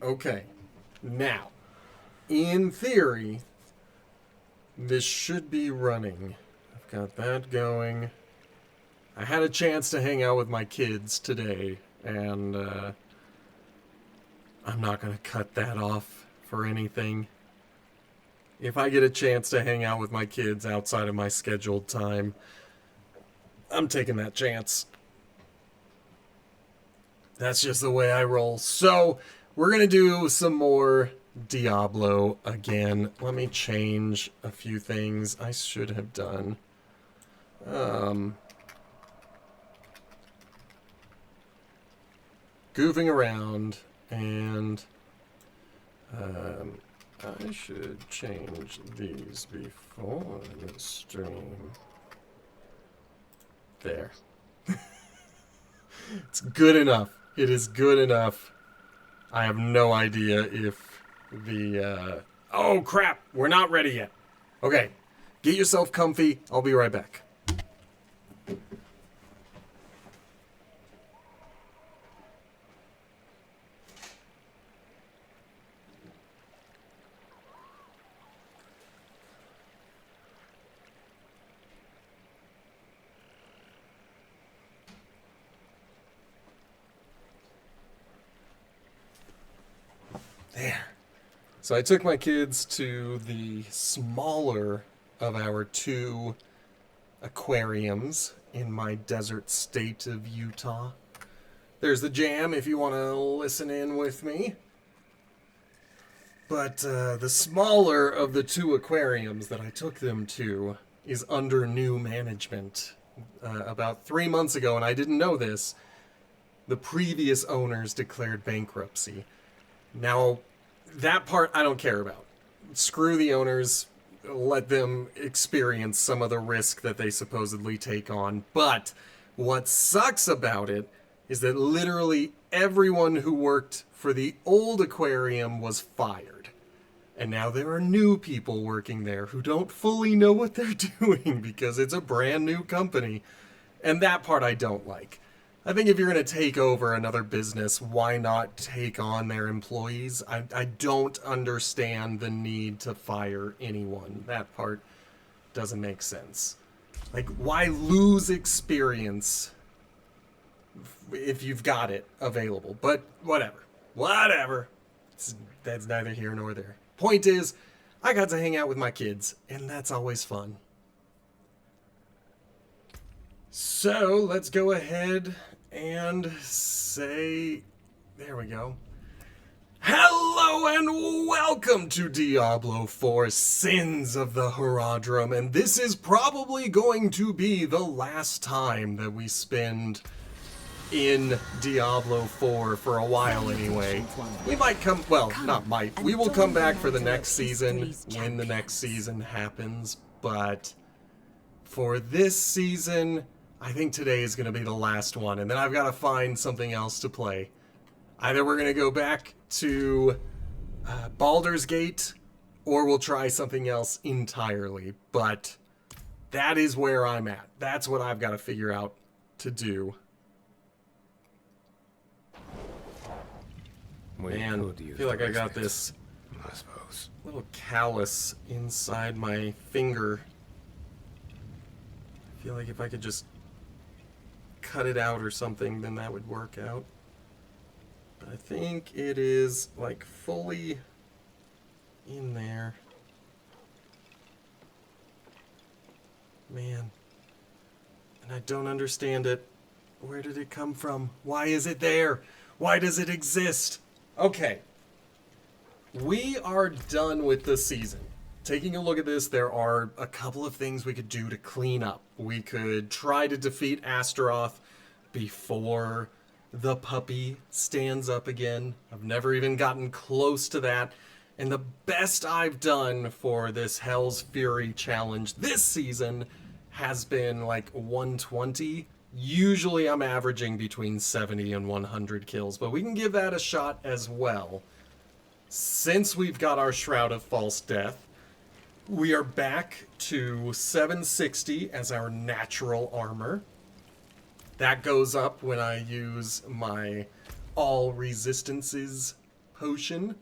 Okay. Now, in theory, this should be running. I've got that going. I had a chance to hang out with my kids today, and I'm not going to cut that off for anything. If I get a chance to hang out with my kids outside of my scheduled time, I'm taking that chance. That's just the way I roll. So, we're going to do some more Diablo again. Let me change a few things I should have done. Goofing around, and I should change these before the stream. There. It's good enough. It is good enough. I have no idea if the... Oh, crap! We're not ready yet. Okay. Get yourself comfy. I'll be right back. There. So I took my kids to the smaller of our two aquariums in my desert state of Utah. There's the jam if you want to listen in with me. But the smaller of the two aquariums that I took them to is under new management. About 3 months ago, and I didn't know this, the previous owners declared bankruptcy. Now, that part I don't care about. Screw the owners. Let them experience some of the risk that they supposedly take on. But what sucks about it is that literally everyone who worked for the old aquarium was fired. And now there are new people working there who don't fully know what they're doing because it's a brand new company. And that part I don't like. I think if you're going to take over another business, why not take on their employees? I don't understand the need to fire anyone. That part doesn't make sense. Like, why lose experience if you've got it available? But whatever. Whatever. That's neither here nor there. Point is, I got to hang out with my kids, and that's always fun. So, let's go ahead and say, there we go. Hello and welcome to Diablo 4 Sins of the Herodrum, and this is probably going to be the last time that we spend in Diablo 4 for a while anyway. We might come, well, not might, we will come back for the next season when the next season happens, but for this season, I think today is going to be the last one, and then I've got to find something else to play. Either we're going to go back to Baldur's Gate, or we'll try something else entirely, but that is where I'm at. That's what I've got to figure out to do. Man, I feel like I got this little callus inside my finger. I feel like if I could just cut it out or something, then that would work out. But I think it is like fully in there. Man. And I don't understand it. Where did it come from? Why is it there? Why does it exist? Okay. We are done with the season. Taking a look at this, there are a couple of things we could do to clean up. We could try to defeat Astaroth before the puppy stands up again. I've never even gotten close to that. And the best I've done for this Hell's Fury challenge this season has been like 120. Usually I'm averaging between 70 and 100 kills, but we can give that a shot as well. Since we've got our Shroud of False Death, we are back to 760 as our natural armor. That goes up when I use my all resistances potion.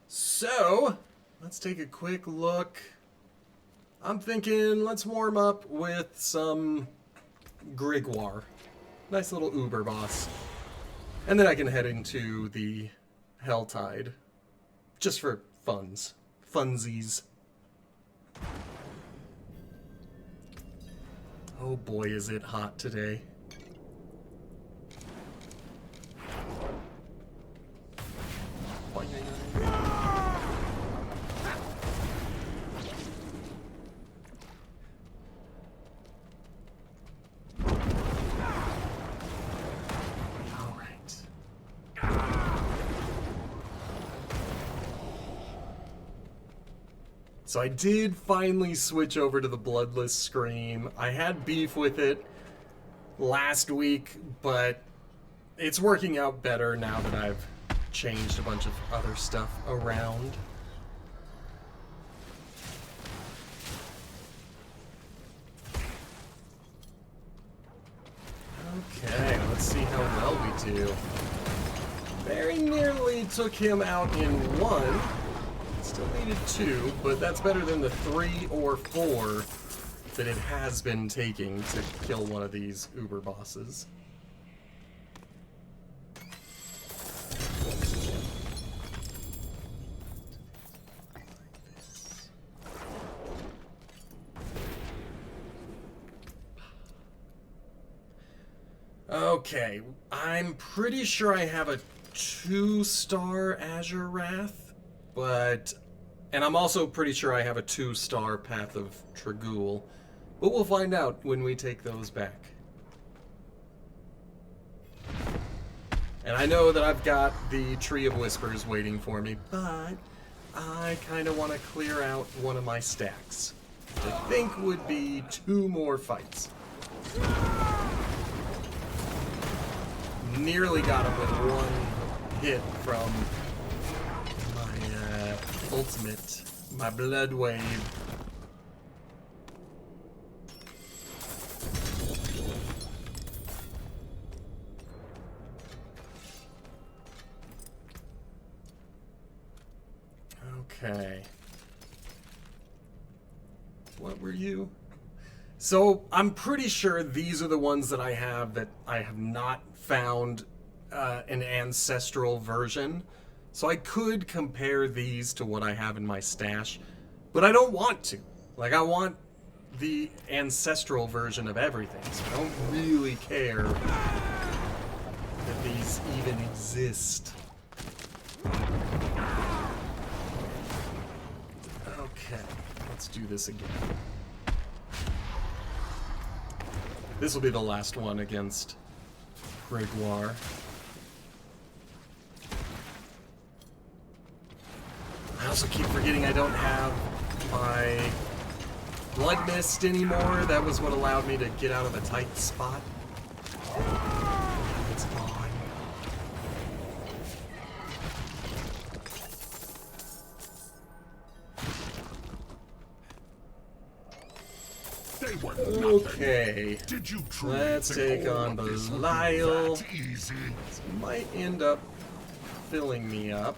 So, let's take a quick look. I'm thinking let's warm up with some Grigwar. Nice little Uber boss. And then I can head into the Helltide. Just for funsies. Oh boy, is it hot today. So I did finally switch over to the Bloodless Scream. I had beef with it last week, but it's working out better now that I've changed a bunch of other stuff around. Okay, let's see how well we do. Very nearly took him out in one. Still needed 2, but that's better than the 3 or 4 that it has been taking to kill one of these Uber bosses. Okay, I'm pretty sure I have a 2-star Azure Wrath, and I'm also pretty sure I have a 2-star Path of Tragul, but we'll find out when we take those back. And I know that I've got the Tree of Whispers waiting for me, but I kind of want to clear out one of my stacks, which I think would be 2 more fights. Nearly got him with 1 hit from my ultimate, my Blood Wave. Okay. What were you? So I'm pretty sure these are the ones that I have not found an ancestral version. So I could compare these to what I have in my stash, but I don't want to. Like, I want the ancestral version of everything, so I don't really care that these even exist. Okay, let's do this again. This will be the last one against Grigwar. I also keep forgetting I don't have my Blood Mist anymore. That was what allowed me to get out of a tight spot. It's gone. Okay, let's take on Belial. This might end up filling me up.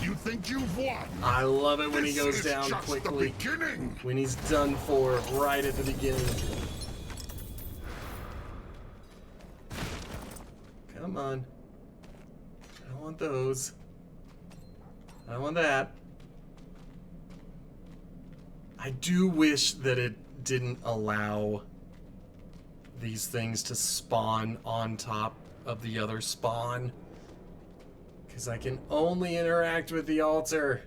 You think you've won? I love it when he goes down quickly. When he's done for right at the beginning. Come on. I don't want those. I don't want that. I do wish that it didn't allow these things to spawn on top of the other spawn, because I can only interact with the altar.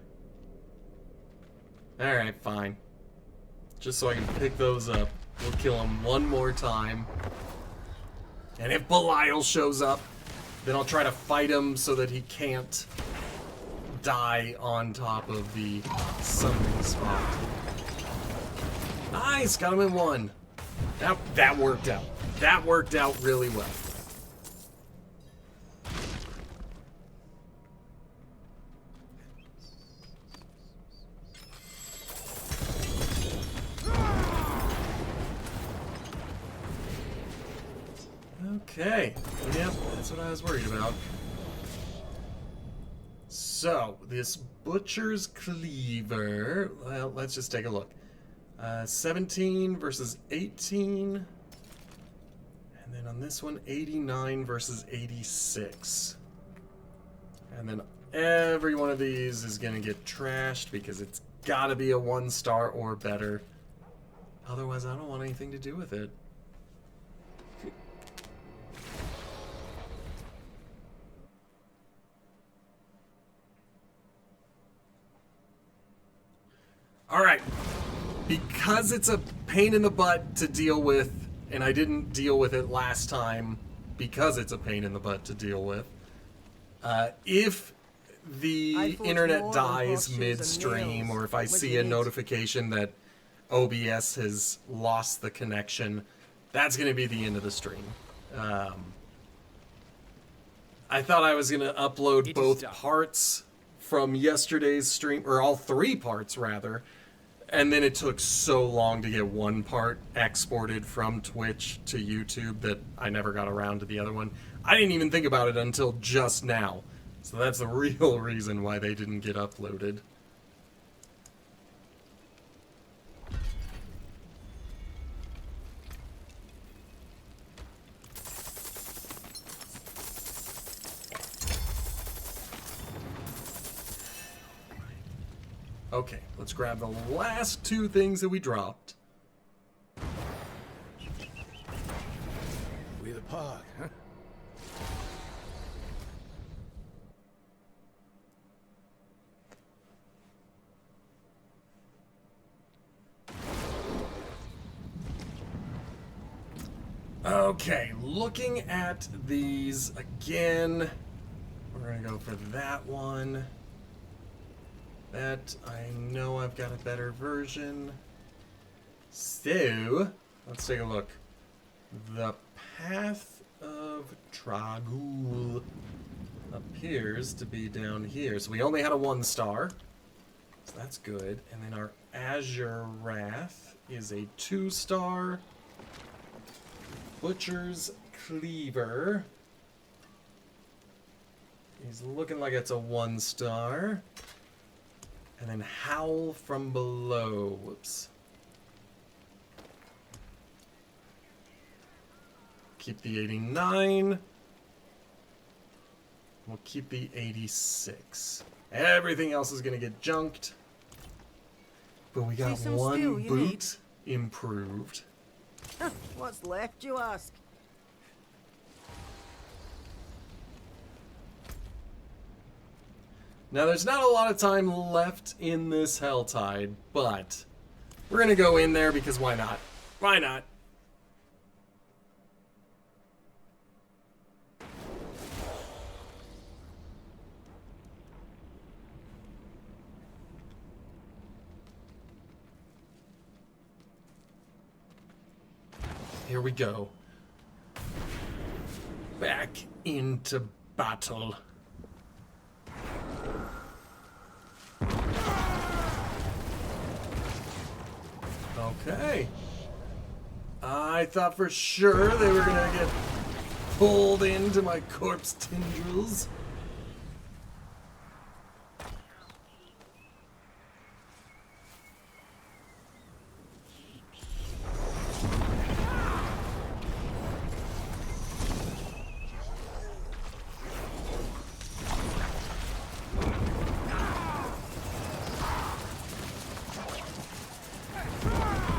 Alright, fine. Just so I can pick those up. We'll kill him one more time. And if Belial shows up, then I'll try to fight him so that he can't die on top of the summoning spot. Nice, got him in one. That worked out. That worked out really well. Okay. Yep, that's what I was worried about. So, this Butcher's Cleaver... Well, let's just take a look. 17 versus 18. And then on this one, 89 versus 86. And then every one of these is going to get trashed because it's got to be a 1-star or better. Otherwise, I don't want anything to do with it. Alright, because it's a pain in the butt to deal with, and I didn't deal with it last time because it's a pain in the butt to deal with, if the internet dies midstream, or if I see a notification that OBS has lost the connection, that's going to be the end of the stream. I thought I was going to upload both parts from yesterday's stream, or all 3 parts rather, and then it took so long to get one part exported from Twitch to YouTube that I never got around to the other one. I didn't even think about it until just now. So that's the real reason why they didn't get uploaded. Okay, let's grab the last 2 things that we dropped. We the pod, huh? Okay, looking at these again, we're gonna go for that one. That, I know I've got a better version. So, let's take a look. The Path of Tragul appears to be down here. So we only had a 1-star. So that's good. And then our Azure Wrath is a 2-star. Butcher's Cleaver is looking like it's a 1-star. And then Howl from Below. Whoops. Keep the 89. We'll keep the 86. Everything else is going to get junked. But we got one boot improved. What's left, you ask? Now, there's not a lot of time left in this Helltide, but we're going to go in there because why not? Why not? Here we go. Back into battle. Okay. I thought for sure they were gonna get pulled into my corpse tendrils.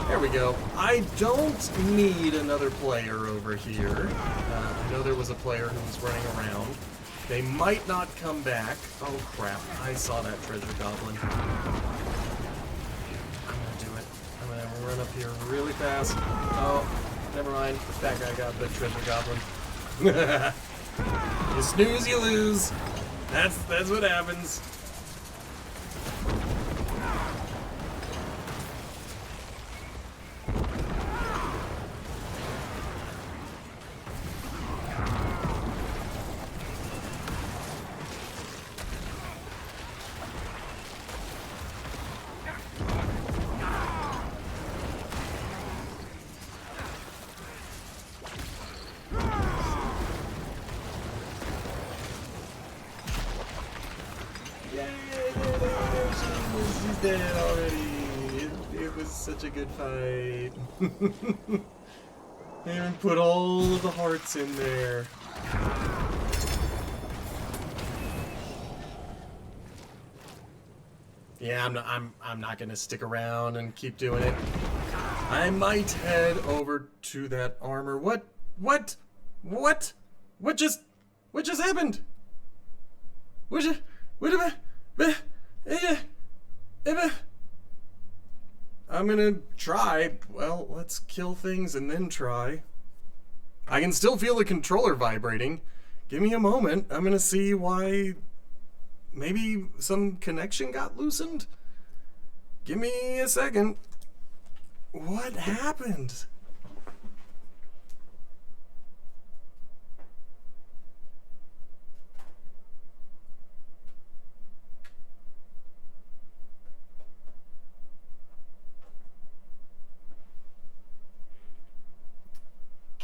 There we go. I don't need another player over here. I know there was a player who was running around. They might not come back. Oh crap, I saw that treasure goblin. I'm gonna do it. I'm gonna run up here really fast. Oh, never mind. That guy got the treasure goblin. You snooze, you lose. That's what happens. dead already. It was such a good fight. Aaron put all of the hearts in there. Yeah, I'm not gonna stick around and keep doing it. I might head over to that armor. What just happened? I'm gonna try. Well, let's kill things and then try. I can still feel the controller vibrating. Give me a moment. I'm gonna see why. Maybe some connection got loosened? Give me a second. What happened?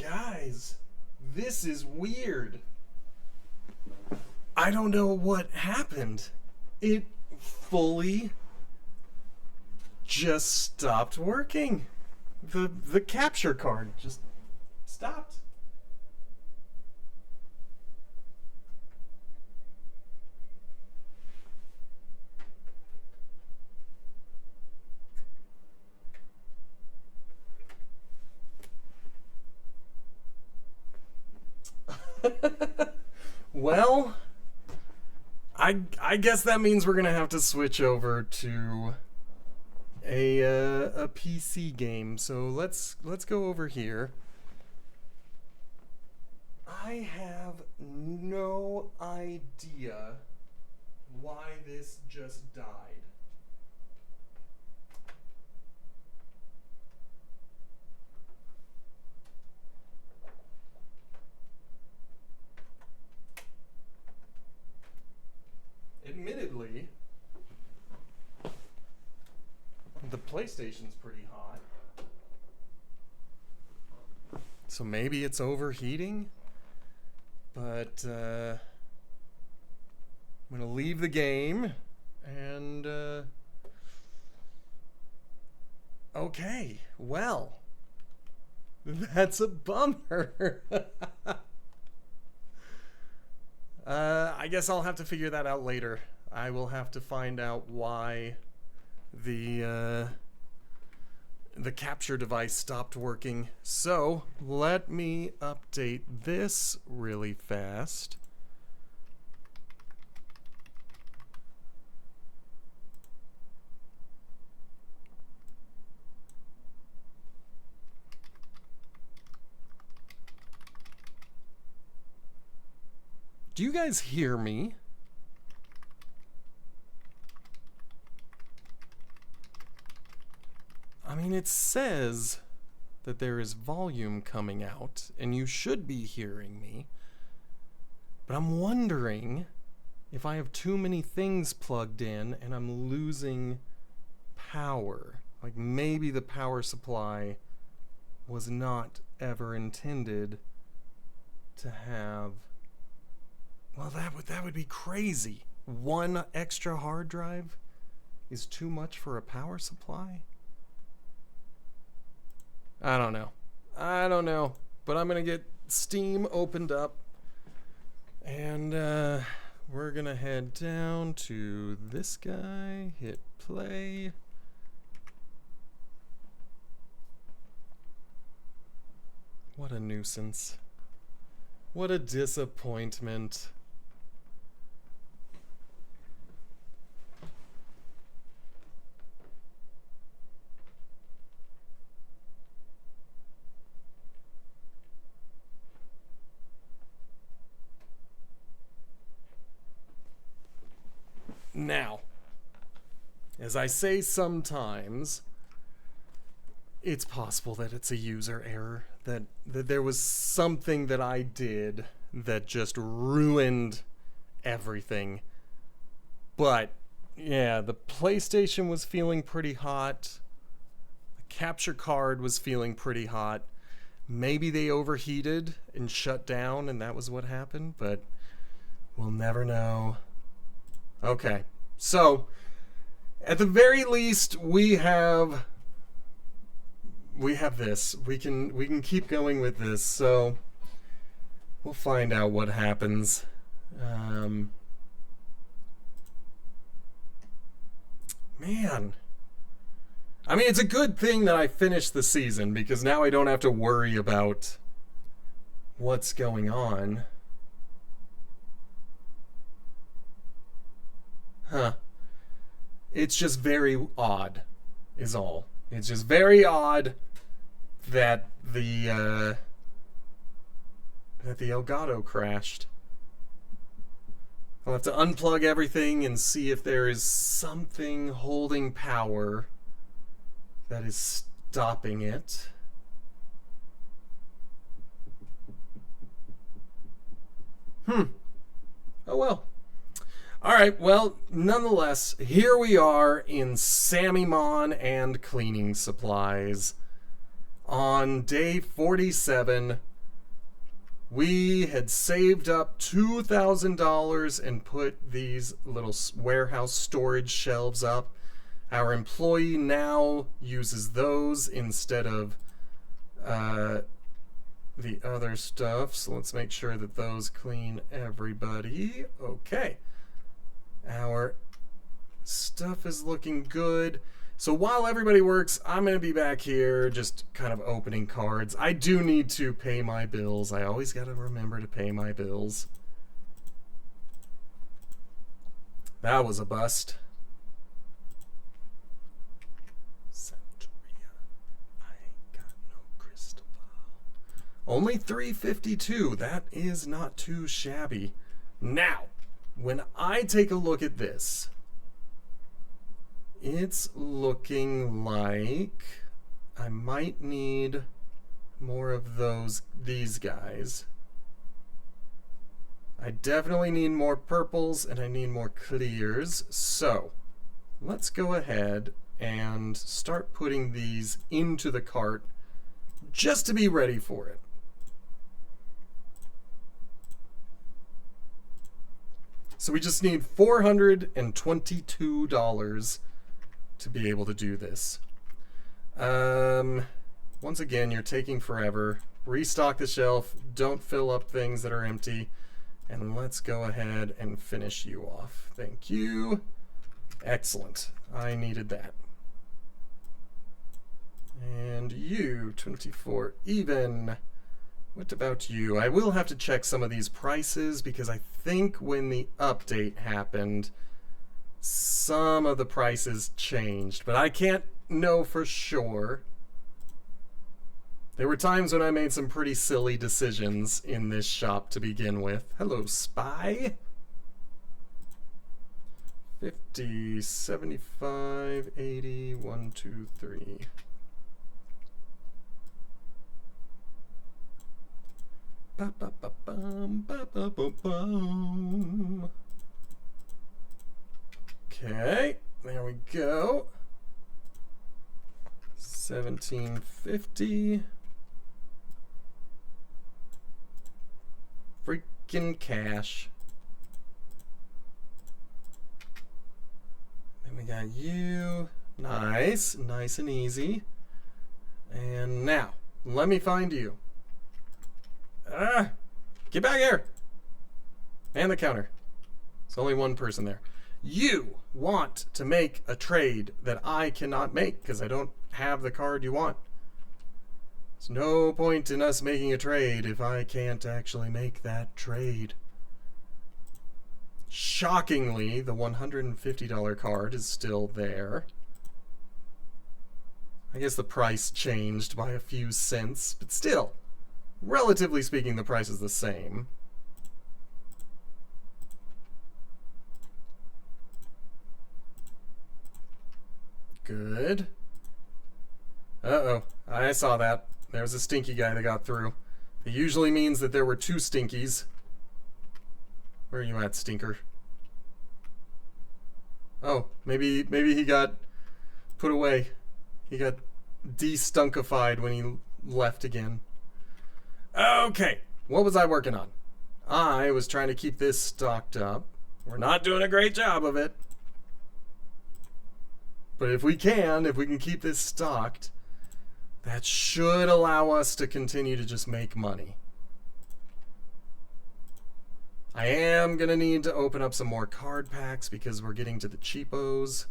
Guys, this is weird. I don't know what happened. It fully just stopped working. The capture card just stopped. Well, I guess that means we're gonna have to switch over to a PC game. So let's go over here. I have no idea why this just died. Admittedly, the PlayStation's pretty hot. So maybe it's overheating? But I'm gonna leave the game and okay, well, that's a bummer. I guess I'll have to figure that out later. I will have to find out why the capture device stopped working. So let me update this really fast. Do you guys hear me? I mean, it says that there is volume coming out, and you should be hearing me. But I'm wondering if I have too many things plugged in and I'm losing power. Like maybe the power supply was not ever intended to have... Well, that would be crazy. One extra hard drive is too much for a power supply? I don't know. But I'm going to get Steam opened up. And we're going to head down to this guy. Hit play. What a nuisance. What a disappointment. Now, as I say sometimes, it's possible that it's a user error, that there was something that I did that just ruined everything. But, yeah, the PlayStation was feeling pretty hot. The capture card was feeling pretty hot. Maybe they overheated and shut down, and that was what happened, but we'll never know. Okay, so At the very least, we have this. We can keep going with this. So we'll find out what happens. Man. I mean, it's a good thing that I finished the season, because now I don't have to worry about what's going on. Huh. It's just very odd, is all. It's just very odd that the Elgato crashed. I'll have to unplug everything and see if there is something holding power that is stopping it. Oh well. Alright, well, nonetheless, here we are in Sammymon and cleaning supplies. On day 47, we had saved up $2,000 and put these little warehouse storage shelves up. Our employee now uses those instead of the other stuff. So let's make sure that those clean everybody. Okay. Our stuff is looking good. So while everybody works, I'm going to be back here just kind of opening cards. I do need to pay my bills. I always got to remember to pay my bills. That was a bust. Santeria. I ain't got no crystal ball. Only 352. That is not too shabby. Now, when I take a look at this, it's looking like I might need more of these guys. I definitely need more purples and I need more clears. So let's go ahead and start putting these into the cart just to be ready for it. So we just need $422 to be able to do this. Once again, you're taking forever. Restock the shelf. Don't fill up things that are empty. And let's go ahead and finish you off. Thank you. Excellent. I needed that. And you, 24 even. What about you? I will have to check some of these prices because I think when the update happened, some of the prices changed, but I can't know for sure. There were times when I made some pretty silly decisions in this shop to begin with. Hello, Spy. 50, 75, 80, 1, 2, 3. Ba, ba, ba, bum, ba, ba, ba, bum. Okay, there we go. 1750. Freaking cash. Then we got you. Nice, nice and easy. And now, let me find you. Get back here. Man the counter. There's only one person there. You want to make a trade that I cannot make because I don't have the card you want. There's no point in us making a trade if I can't actually make that trade. Shockingly, the $150 card is still there. I guess the price changed by a few cents, but still, relatively speaking, the price is the same. Good. Uh-oh. I saw that. There was a stinky guy that got through. It usually means that there were two stinkies. Where are you at, stinker? Oh, maybe he got put away. He got de-stunkified when he left again. Okay, what was I working on? I was trying to keep this stocked up. We're not doing a great job of it. But if we can keep this stocked, that should allow us to continue to just make money. I am going to need to open up some more card packs because we're getting to the cheapos.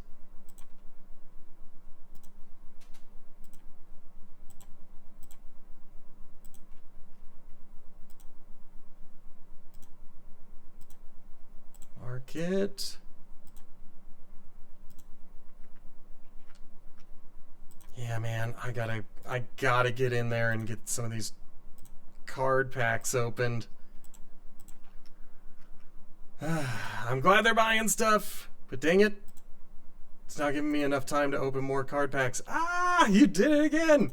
Market. Yeah, man, I gotta get in there and get some of these card packs opened. I'm glad they're buying stuff, but dang it, it's not giving me enough time to open more card packs. Ah, you did it again!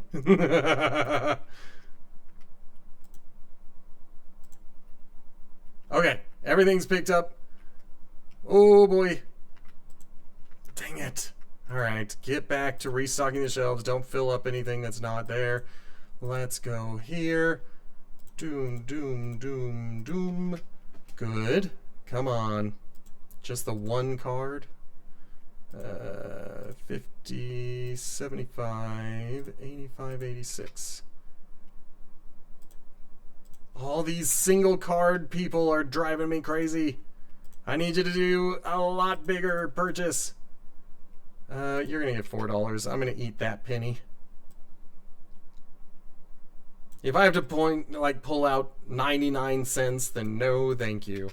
Okay, everything's picked up. Oh boy. Dang it. Alright, get back to restocking the shelves. Don't fill up anything that's not there. Let's go here. Doom, doom, doom, doom. Good. Come on. Just the one card. 50, 75, 85, 86. All these single card people are driving me crazy. I need you to do a lot bigger purchase. You're gonna get $4. I'm gonna eat that penny. If I have to pull out 99 cents, then no, thank you.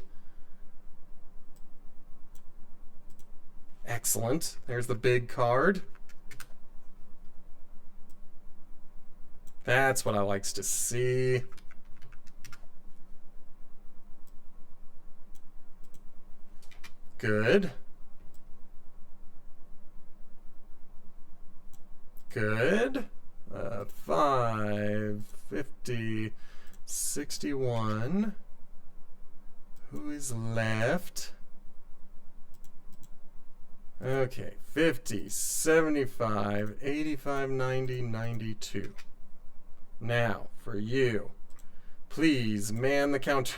Excellent. There's the big card. That's what I likes to see. Good. Good. 5, 50, 61. Who is left? Okay, 50, 75, 85, 90, 92. Now, for you. Please man the counter.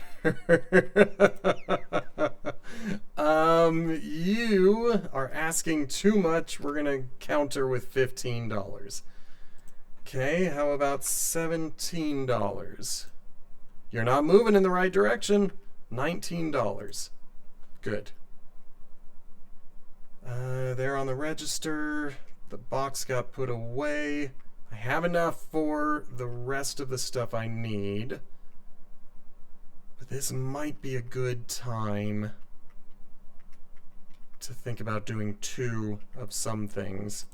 You are asking too much. We're gonna counter with $15. Okay, how about $17? You're not moving in the right direction. $19. Good. They're on the register. The box got put away. I have enough for the rest of the stuff I need. But this might be a good time to think about doing 2 of some things.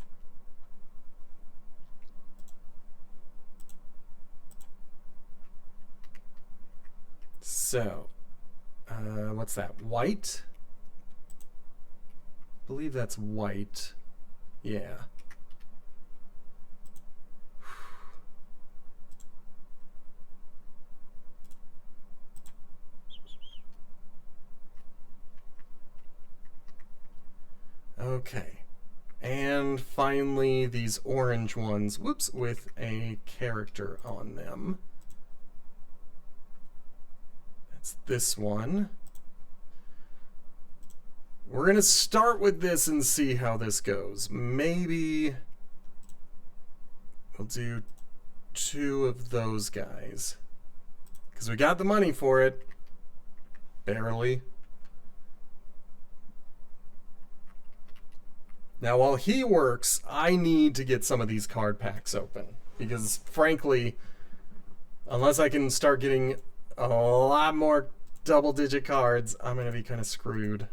So, what's that? White? I believe that's white. Yeah. Okay. And finally, these orange ones, whoops, with a character on them. That's this one. We're going to start with this and see how this goes. Maybe we'll do 2 of those guys. Because we got the money for it. Barely. Now, while he works, I need to get some of these card packs open. Because, frankly, unless I can start getting a lot more double-digit cards, I'm going to be kind of screwed.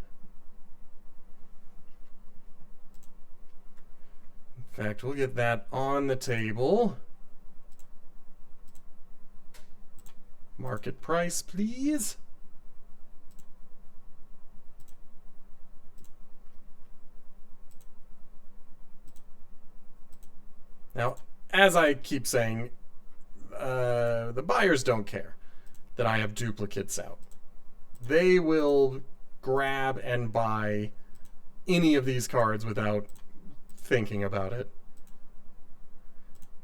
In fact, we'll get that on the table. Market price, please. Now, as I keep saying, the buyers don't care that I have duplicates out. They will grab and buy any of these cards without thinking about it.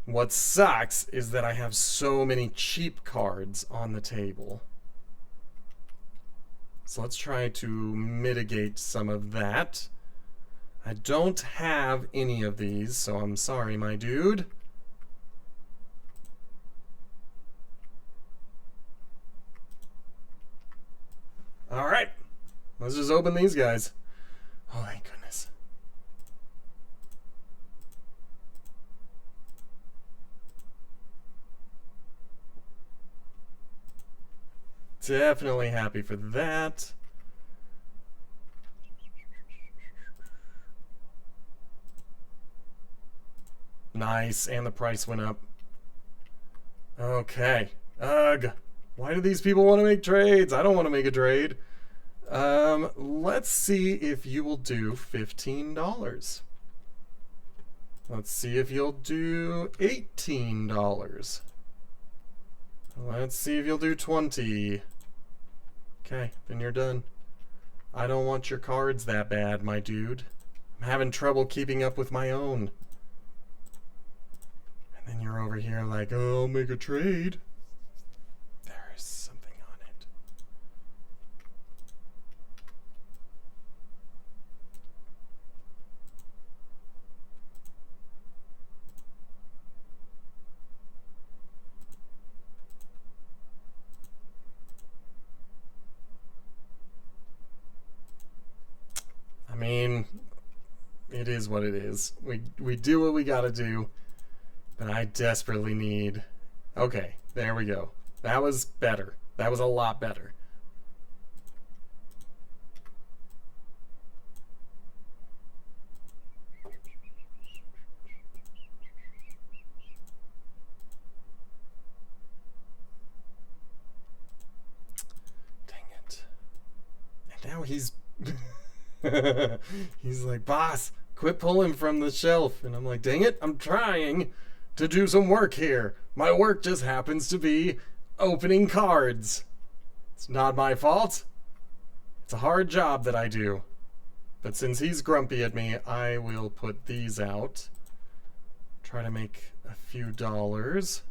What sucks is that I have so many cheap cards on the table. So let's try to mitigate some of that. I don't have any of these, so I'm sorry, my dude. Alright. Let's just open these guys. Oh, thank goodness. Definitely happy for that. Nice, and the price went up. Okay. Ugh. Why do these people want to make trades? I don't want to make a trade. Let's see if you will do $15. Let's see if you'll do $18. Let's see if you'll do 20. Okay, then you're done. I don't want your cards that bad, my dude. I'm having trouble keeping up with my own. And then you're over here like, oh, I'll make a trade. There is something on it. I mean, it is what it is. We do what we gotta do, but I desperately need... Okay, there we go. That was better. That was a lot better. Dang it. And now he's... he's like, boss, quit pulling from the shelf. And I'm like, dang it, I'm trying to do some work here. My work just happens to be opening cards. It's not my fault. It's a hard job that I do. But since he's grumpy at me, I will put these out. Try to make a few dollars.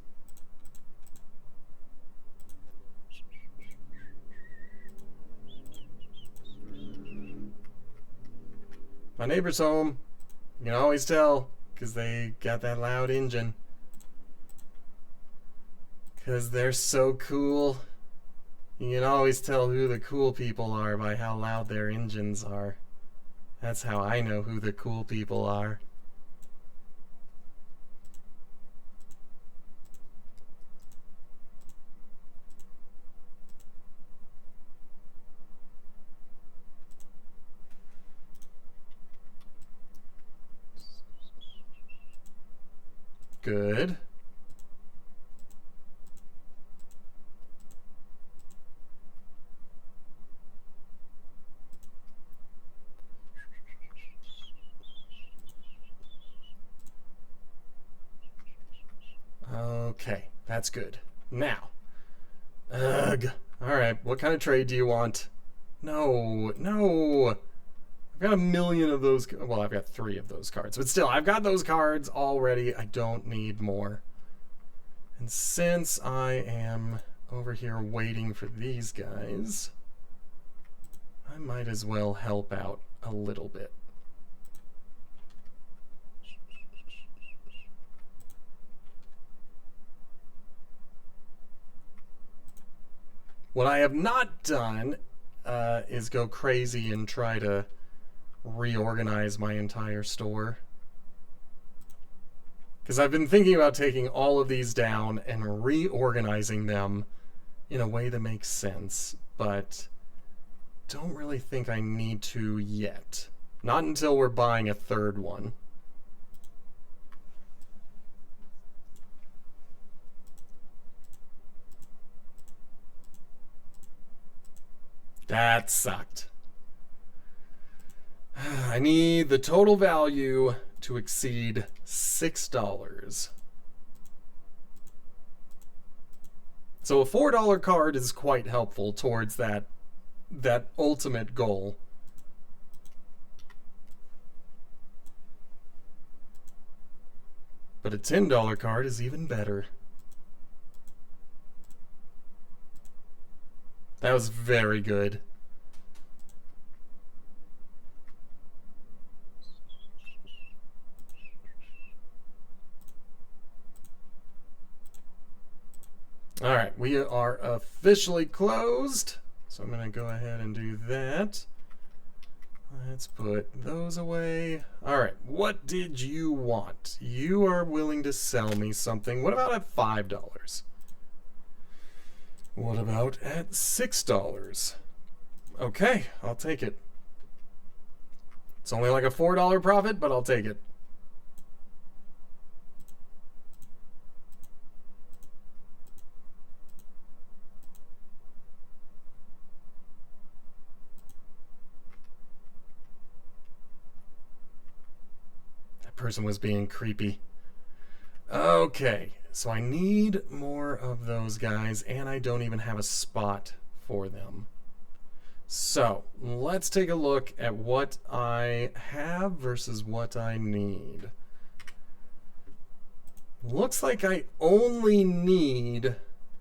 My neighbor's home. You can always tell, because they got that loud engine. Because they're so cool. You can always tell who the cool people are by how loud their engines are. That's how I know who the cool people are. Good. Okay, that's good. Now, ugh. Alright, what kind of trade do you want? No, no. I've got a million of those. Well, I've got 3 of those cards. But still, I've got those cards already. I don't need more. And since I am over here waiting for these guys, I might as well help out a little bit. What I have not done is go crazy and try to reorganize my entire store. Because I've been thinking about taking all of these down and reorganizing them in a way that makes sense, but don't really think I need to yet. Not until we're buying a 3rd one. That sucked. I need the total value to exceed $6. So a $4 card is quite helpful towards that ultimate goal. But a $10 card is even better. That was very good. we are officially closed. So I'm going to go ahead and do that. Let's put those away. All right, what did you want? You are willing to sell me something. What about at $5? What about at $6? Okay, I'll take it. It's only like a $4 profit, but I'll take it. That person was being creepy. Okay, so I need more of those guys, and I don't even have a spot for them. So let's take a look at what I have versus what I need. Looks like I only need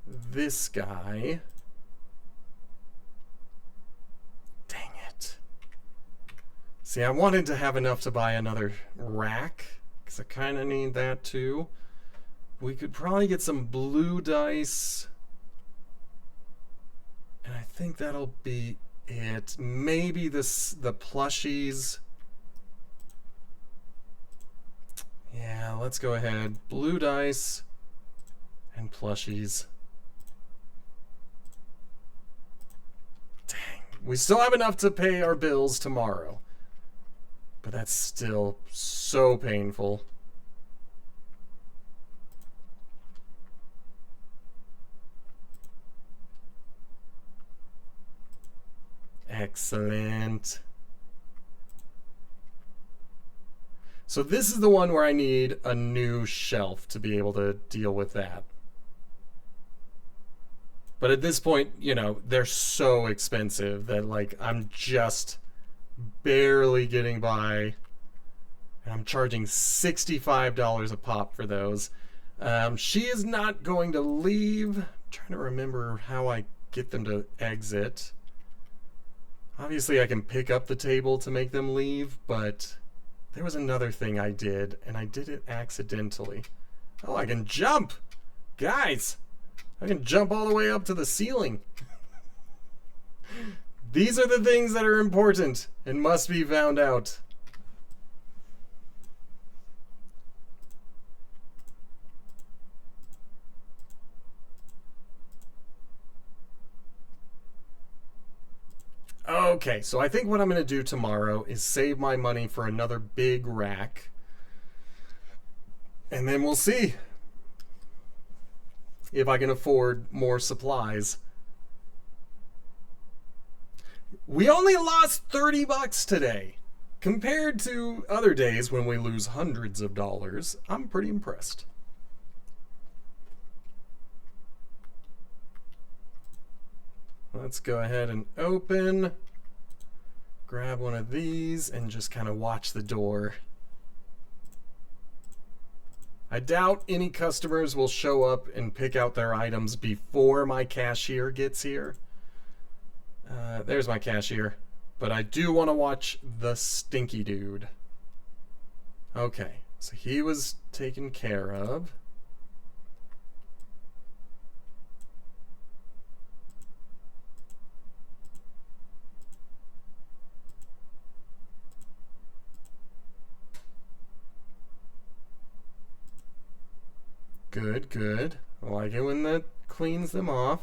this guy. Dang it. See, I wanted to have enough to buy another rack, because I kind of need that too. We could probably get some blue dice. And I think that'll be it. Maybe the plushies. Yeah, let's go ahead. Blue dice and plushies. Dang. We still have enough to pay our bills tomorrow. But that's still so painful. Excellent. So this is the one where I need a new shelf to be able to deal with that. But at this point, you know, they're so expensive that, like, I'm just barely getting by. And I'm charging $65 a pop for those. She is not going to leave. I'm trying to remember how I get them to exit. Obviously, I can pick up the table to make them leave, but there was another thing I did, and I did it accidentally. Oh, I can jump! Guys! I can jump all the way up to the ceiling. These are the things that are important and must be found out. Okay, so I think what I'm going to do tomorrow is save my money for another big rack. And then we'll see if I can afford more supplies. We only lost $30 today. Compared to other days when we lose hundreds of dollars, I'm pretty impressed. Let's go ahead and open, grab one of these, and just kind of watch the door. I doubt any customers will show up and pick out their items before my cashier gets here. There's my cashier. But I do want to watch the stinky dude. Okay, so he was taken care of. Good, good. I like it when that cleans them off.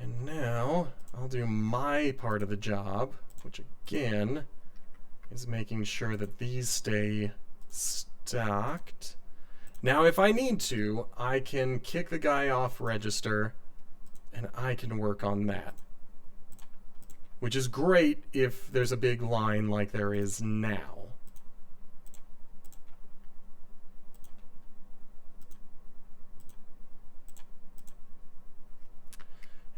And now I'll do my part of the job, which again is making sure that these stay stocked. Now, if I need to, I can kick the guy off register and I can work on that. Which is great if there's a big line like there is now.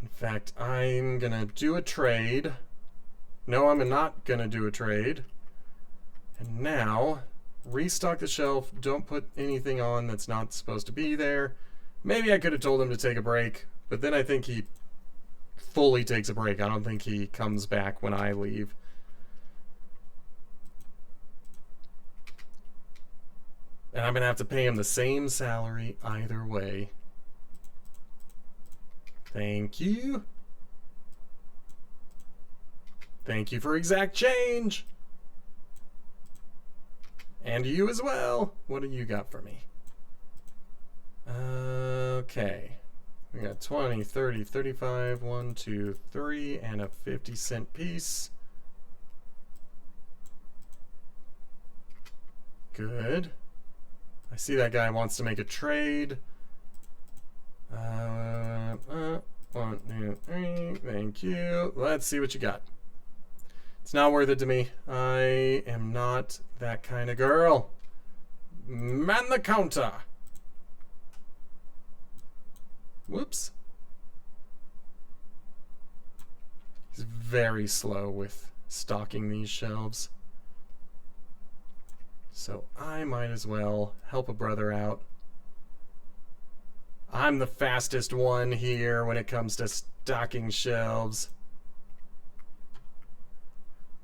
In fact, I'm gonna do a trade. No, I'm not gonna do a trade. And now, restock the shelf. Don't put anything on that's not supposed to be there. Maybe I could have told him to take a break, but then I think he fully takes a break. I don't think he comes back when I leave. And I'm gonna have to pay him the same salary either way. Thank you. Thank you for exact change. And you as well. What do you got for me? Okay. We got 20, 30, 35, 1, 2, 3, and a 50-cent piece. Good. I see that guy wants to make a trade. 1, 2, 3. Thank you. Let's see what you got. It's not worth it to me. I am not that kind of girl. Man the counter. Whoops. He's very slow with stocking these shelves. So I might as well help a brother out. I'm the fastest one here when it comes to stocking shelves.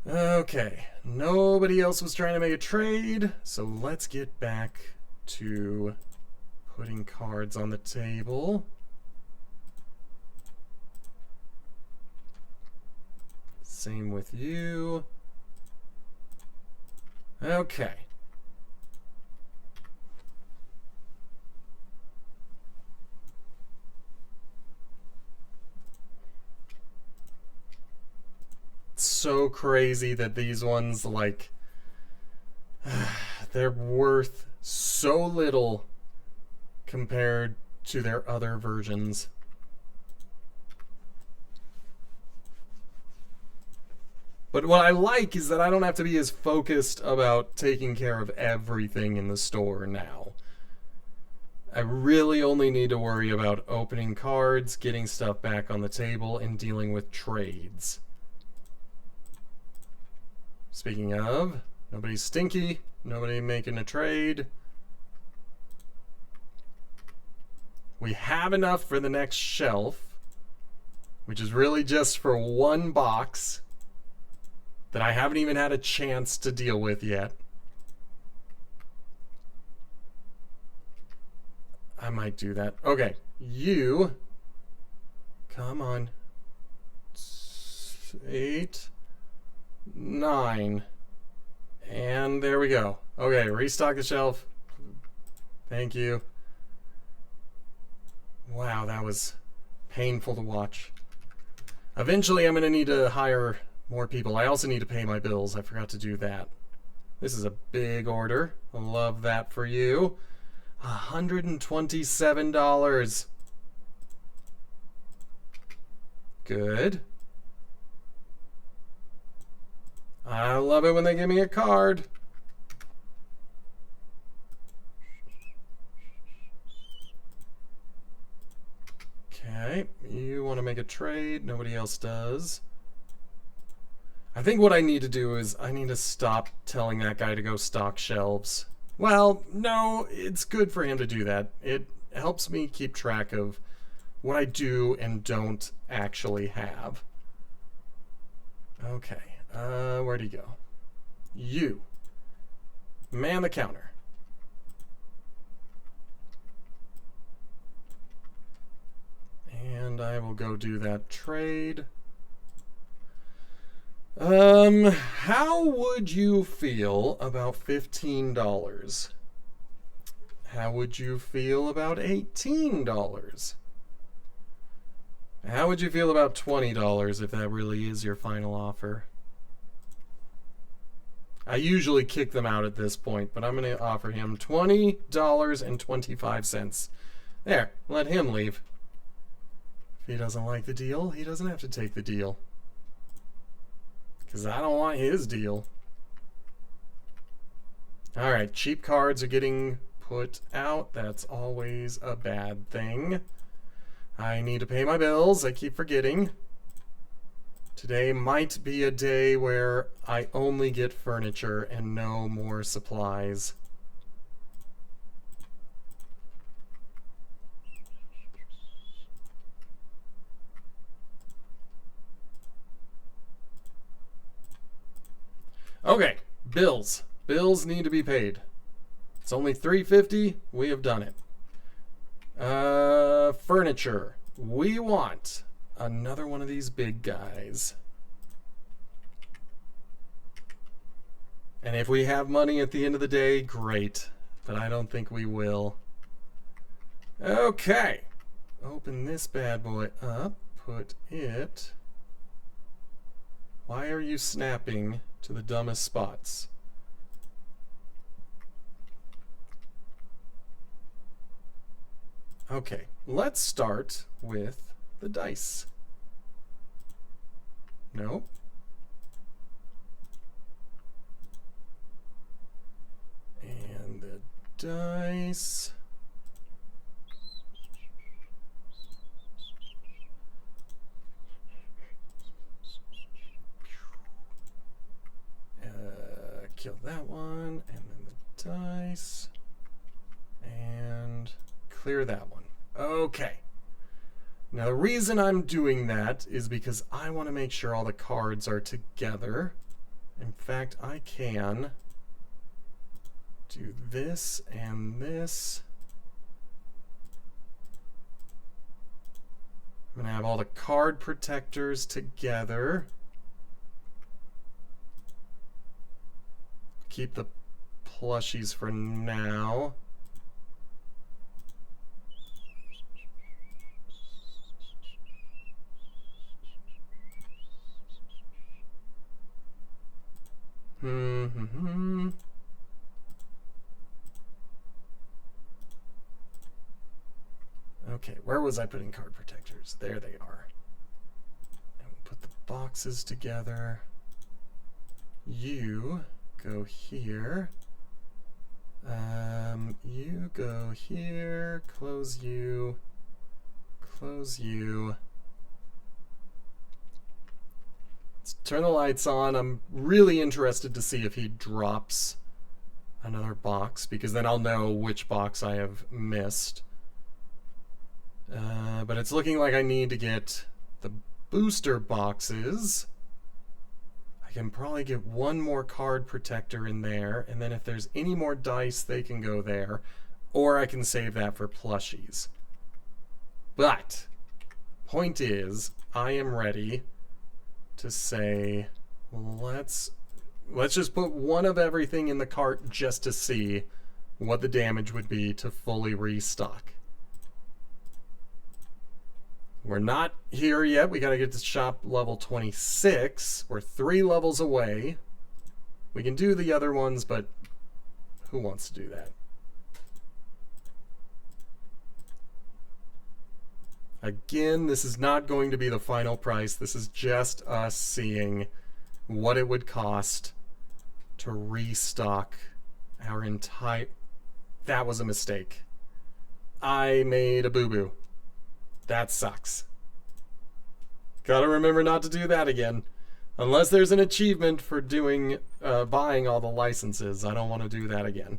Okay, nobody else was trying to make a trade, so let's get back to putting cards on the table. Same with you. Okay. So crazy that these ones, like, they're worth so little compared to their other versions. But what I like is that I don't have to be as focused about taking care of everything in the store now. I really only need to worry about opening cards, getting stuff back on the table, and dealing with trades. Speaking of, nobody's stinky, nobody making a trade. We have enough for the next shelf, which is really just for one box that I haven't even had a chance to deal with yet. I might do that. Okay, you, come on. 8, 9, and there we go. Okay, restock the shelf. Thank you. Wow, that was painful to watch. Eventually I'm going to need to hire more people. I also need to pay my bills. I forgot to do that. This is a big order. I love that for you. $127. Good. I love it when they give me a card. Okay, you want to make a trade. Nobody else does. I think what I need to do is I need to stop telling that guy to go stock shelves. Well, no, it's good for him to do that. It helps me keep track of what I do and don't actually have. Okay, where'd he go? You. Man the counter. And I will go do that trade. How would you feel about $15? How would you feel about $18? How would you feel about $20 if that really is your final offer? I usually kick them out at this point, but I'm going to offer him $20.25. There, let him leave. If he doesn't like the deal, he doesn't have to take the deal. Because I don't want his deal. Alright, cheap cards are getting put out. That's always a bad thing. I need to pay my bills. I keep forgetting. Today might be a day where I only get furniture and no more supplies. Okay, bills. Bills need to be paid. It's only $3.50. We have done it. Furniture. We want another one of these big guys. And if we have money at the end of the day, great. But I don't think we will. Okay. Open this bad boy up. Put it... Why are you snapping to the dumbest spots? Okay, let's start with the dice. Nope. And the dice. Kill that one, and then the dice. And clear that one. Okay. Now the reason I'm doing that is because I want to make sure all the cards are together. In fact, I can do this and this. I'm going to have all the card protectors together. Keep the plushies for now. Okay, where was I putting card protectors? There they are. And we'll put the boxes together. You go here. You go here. Close you. Close you. Let's turn the lights on. I'm really interested to see if he drops another box, because then I'll know which box I have missed. But it's looking like I need to get the booster boxes. I can probably get one more card protector in there, and then if there's any more dice, they can go there. Or I can save that for plushies. But, point is, I am ready to say, let's just put one of everything in the cart just to see what the damage would be to fully restock. We're not here yet. We got to get to shop level 26. We're 3 levels away. We can do the other ones, but who wants to do that? Again, this is not going to be the final price. This is just us seeing what it would cost to restock our entire... That was a mistake. I made a boo-boo. That sucks. Gotta remember not to do that again. Unless there's an achievement for doing, buying all the licenses. I don't want to do that again.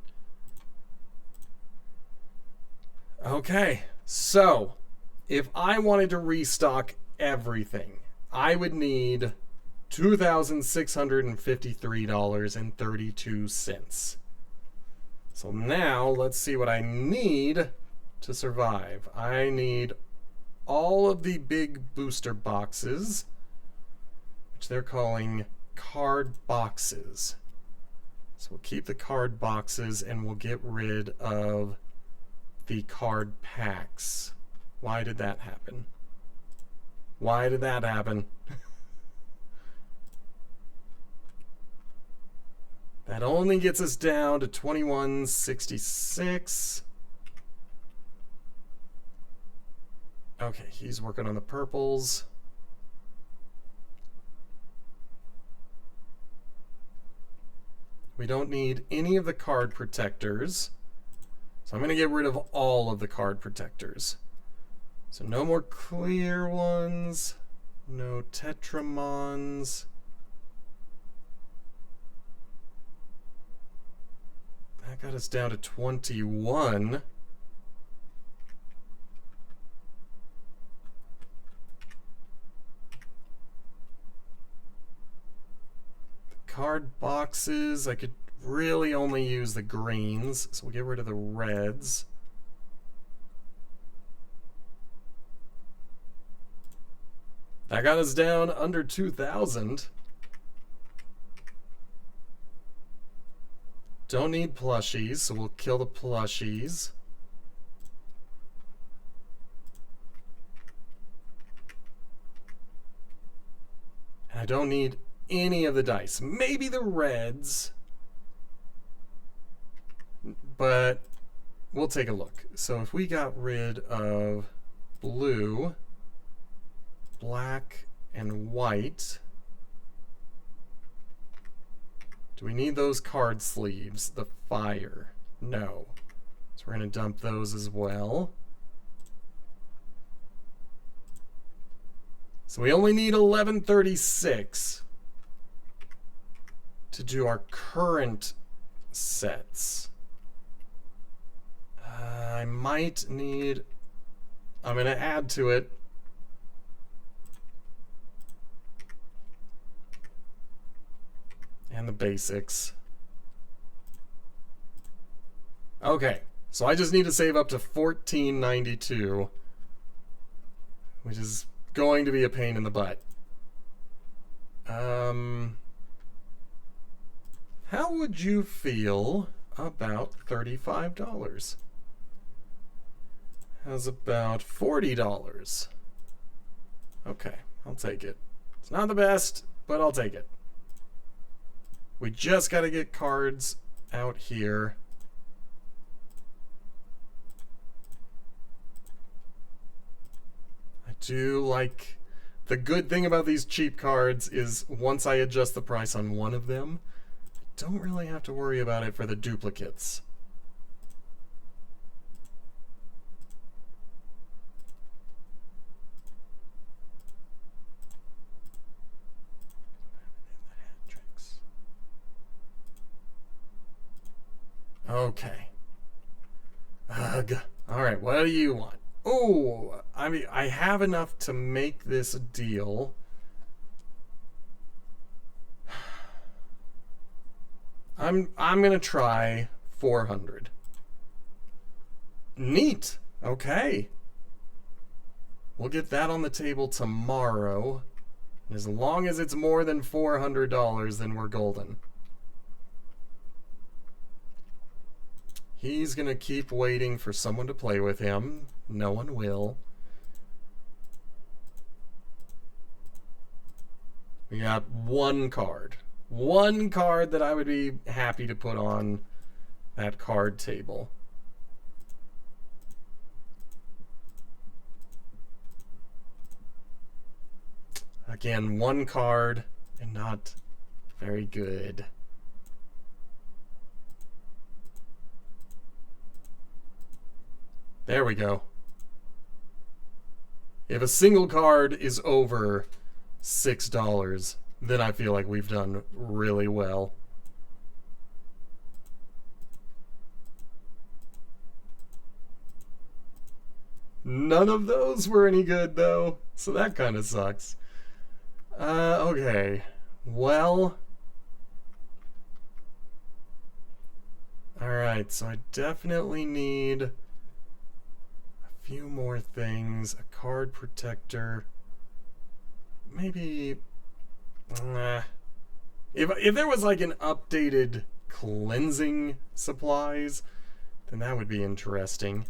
Okay, so if I wanted to restock everything, I would need $2,653.32. So now let's see what I need to survive. I need all of the big booster boxes, which they're calling card boxes. So we'll keep the card boxes and we'll get rid of the card packs. Why did that happen? Why did that happen? That only gets us down to 2166. Okay, he's working on the purples. We don't need any of the card protectors. So I'm going to get rid of all of the card protectors. So no more clear ones. No Tetramons. That got us down to 21. Card boxes, I could really only use the greens, so we'll get rid of the reds. That got us down under 2,000. Don't need plushies, so we'll kill the plushies. And I don't need any of the dice. Maybe the reds. But we'll take a look. So if we got rid of blue, black, and white... Do we need those card sleeves? The fire? No. So we're going to dump those as well. So we only need 1136 to do our current sets. I might need... I'm going to add to it. And the basics. Okay, so I just need to save up to $14.92, which is going to be a pain in the butt. How would you feel about $35? How's about $40? Okay, I'll take it. It's not the best, but I'll take it. We just got to get cards out here. I do like... The good thing about these cheap cards is once I adjust the price on one of them, I don't really have to worry about it for the duplicates. Okay. Ugh. Alright, what do you want? Oh, I mean, I have enough to make this a deal. I'm gonna try 400. Neat. Okay. We'll get that on the table tomorrow. And as long as it's more than $400, then we're golden. He's going to keep waiting for someone to play with him. No one will. We got one card. One card that I would be happy to put on that card table. Again, one card and not very good. There we go. If a single card is over $6, then I feel like we've done really well. None of those were any good, though, so that kind of sucks. Okay. Well... Alright, so I definitely need... few more things. A card protector. Maybe... If there was like an updated cleansing supplies, then that would be interesting.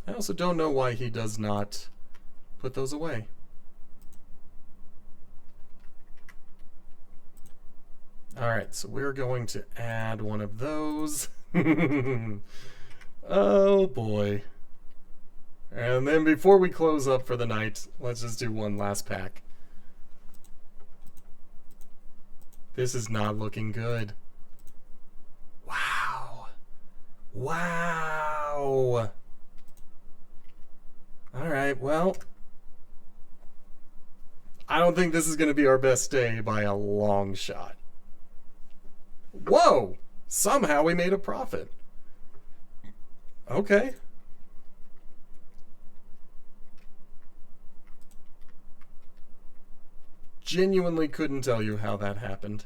I also don't know why he does not put those away. Alright, so we're going to add one of those. Oh boy. And then before we close up for the night, let's just do one last pack. This is not looking good. Wow. Wow. Alright, well, I don't think this is going to be our best day by a long shot. Whoa! Somehow we made a profit. Okay. Genuinely couldn't tell you how that happened.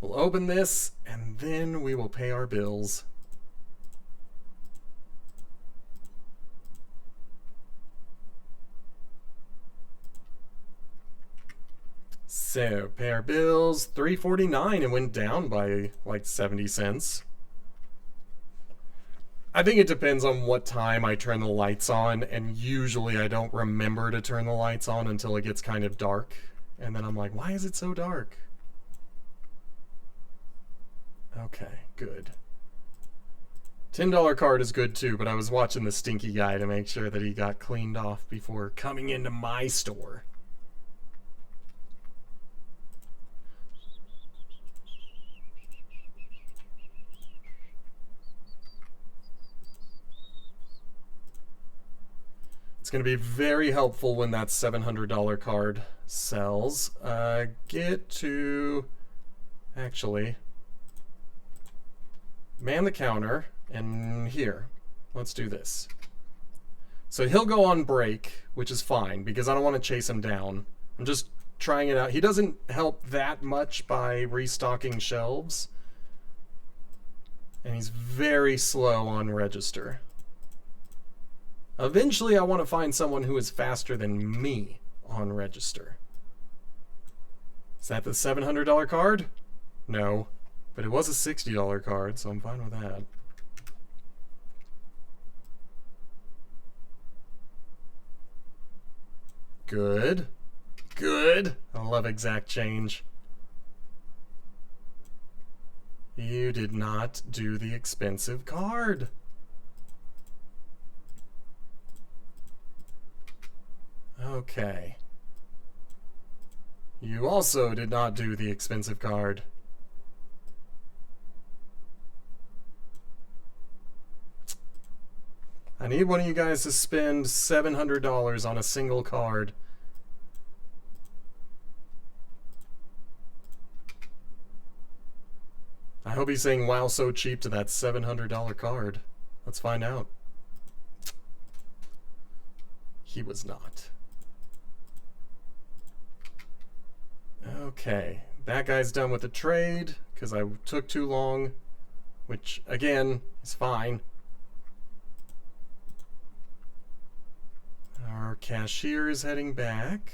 We'll open this, and then we will pay our bills. So, pair of bills, $3.49. It went down by like 70 cents. I think it depends on what time I turn the lights on, and usually I don't remember to turn the lights on until it gets kind of dark. And then I'm like, why is it so dark? Okay, good. $10 card is good too, but I was watching the stinky guy to make sure that he got cleaned off before coming into my store. It's going to be very helpful when that $700 card sells. Get to... Actually... Man the counter, and here. Let's do this. So he'll go on break, which is fine, because I don't want to chase him down. I'm just trying it out. He doesn't help that much by restocking shelves. And he's very slow on register. Eventually, I want to find someone who is faster than me on register. Is that the $700 card? No. But it was a $60 card, so I'm fine with that. Good. Good. I love exact change. You did not do the expensive card. Okay. You also did not do the expensive card. I need one of you guys to spend $700 on a single card. I hope he's saying wow so cheap to that $700 card. Let's find out. He was not. Okay, that guy's done with the trade because I took too long, which again is fine. Our cashier is heading back.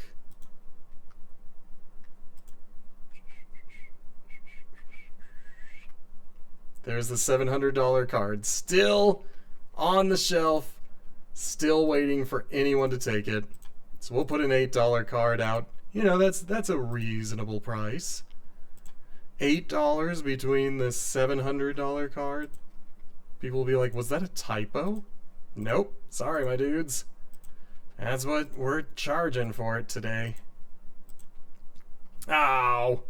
There's the $700 card. Still on the shelf. Still waiting for anyone to take it. So we'll put an $8 card out. You know, that's a reasonable price. $8 between the $700 card. People will be like, was that a typo? Nope. Sorry, my dudes. That's what we're charging for it today. Ow!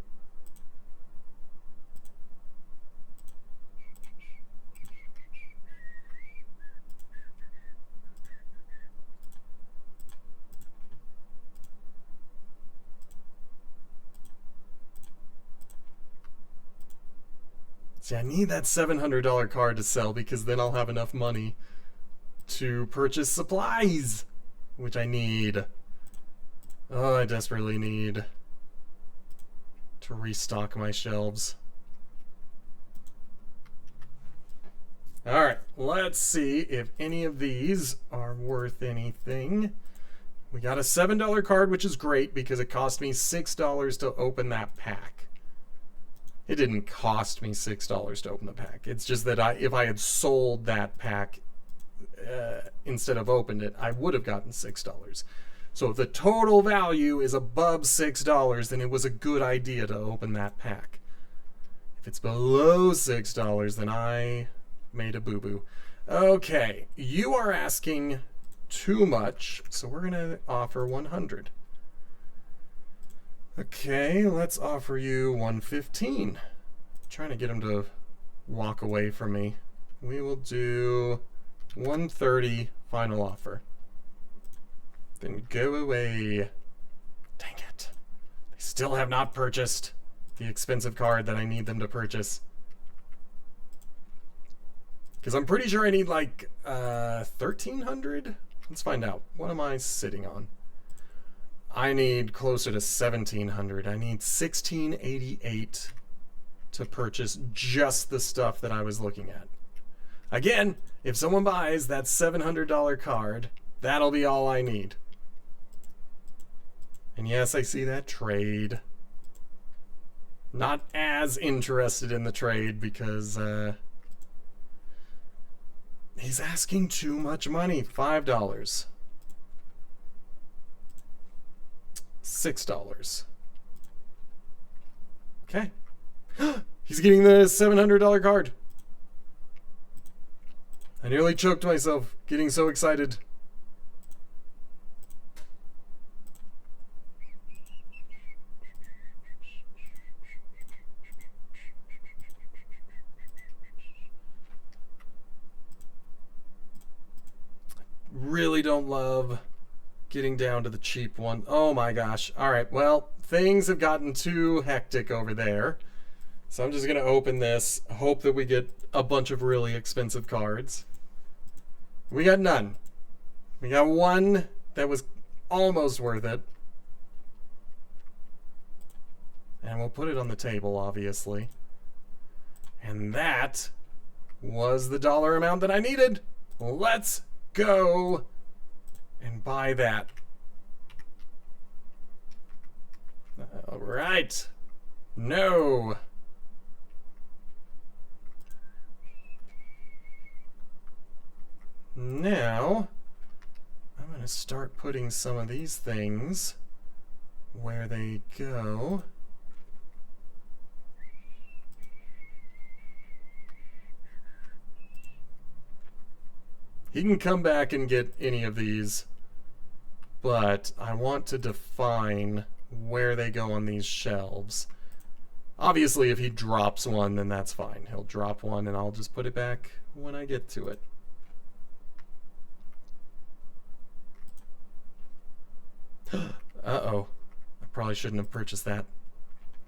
See, I need that $700 card to sell because then I'll have enough money to purchase supplies, which I need. Oh, I desperately need to restock my shelves. Alright, let's see if any of these are worth anything. We got a $7 card, which is great because it cost me $6 to open that pack. It didn't cost me $6 to open the pack. It's just that if I had sold that pack instead of opened it, I would have gotten $6. So if the total value is above $6, then it was a good idea to open that pack. If it's below $6, then I made a boo-boo. Okay, you are asking too much, so we're going to offer 100. Okay, let's offer you 115. Trying to get him to walk away from me. We will do 130 final offer. Then go away. Dang it. They still have not purchased the expensive card that I need them to purchase. Because I'm pretty sure I need like 1,300? Let's find out. What am I sitting on? I need closer to 1,700. I need 1,688 to purchase just the stuff that I was looking at. Again, if someone buys that $700 card, that'll be all I need. And yes, I see that trade. Not as interested in the trade because he's asking too much money. $5. $6. Okay. He's getting the $700 card. I nearly choked myself getting so excited. Really don't love getting down to the cheap one. Oh my gosh. All right, well, things have gotten too hectic over there. So I'm just going to open this, hope that we get a bunch of really expensive cards. We got none. We got one that was almost worth it. And we'll put it on the table, obviously. And that was the dollar amount that I needed. Let's go and buy that. All right. No. Now, I'm going to start putting some of these things where they go. He can come back and get any of these, but I want to define where they go on these shelves. Obviously, if he drops one, then that's fine. He'll drop one, and I'll just put it back when I get to it. Uh-oh. I probably shouldn't have purchased that.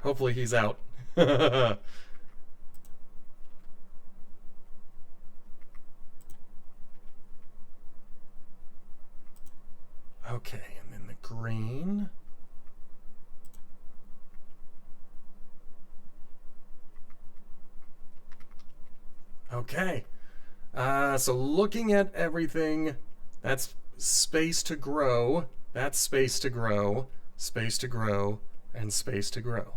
Hopefully he's out. Okay, and then the green. Okay. So looking at everything, that's space to grow. That's space to grow, space to grow, and space to grow.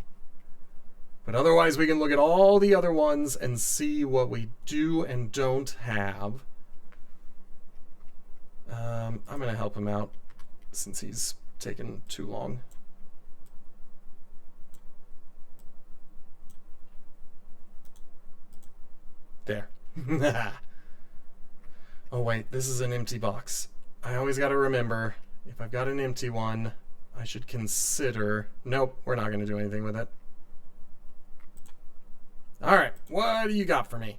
But otherwise, we can look at all the other ones and see what we do and don't have. I'm going to help him out since he's taken too long. There. Oh, wait, this is an empty box. I always got to remember, if I've got an empty one, I should consider... Nope, we're not going to do anything with it. Alright, what do you got for me?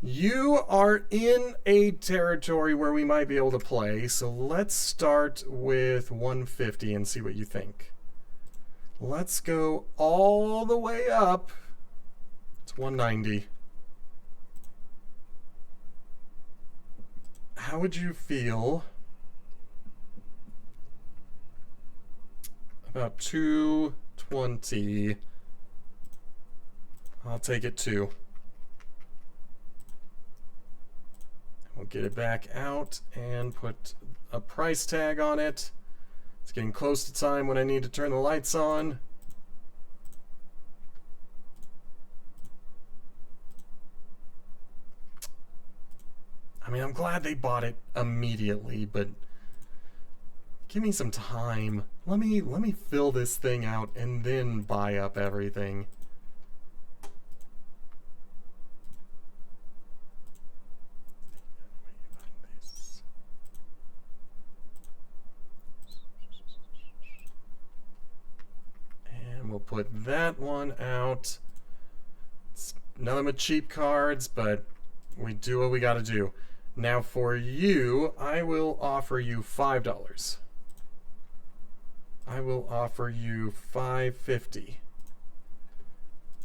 You are in a territory where we might be able to play, so let's start with 150 and see what you think. Let's go all the way up to 190. How would you feel about 220? I'll take it too. We'll get it back out and put a price tag on it. It's getting close to time when I need to turn the lights on. I mean, I'm glad they bought it immediately, but give me some time. Let me fill this thing out and then buy up everything. And we'll put that one out. It's none of them are cheap cards, but we do what we gotta do. Now for you, I will offer you $5. I will offer you $5.50.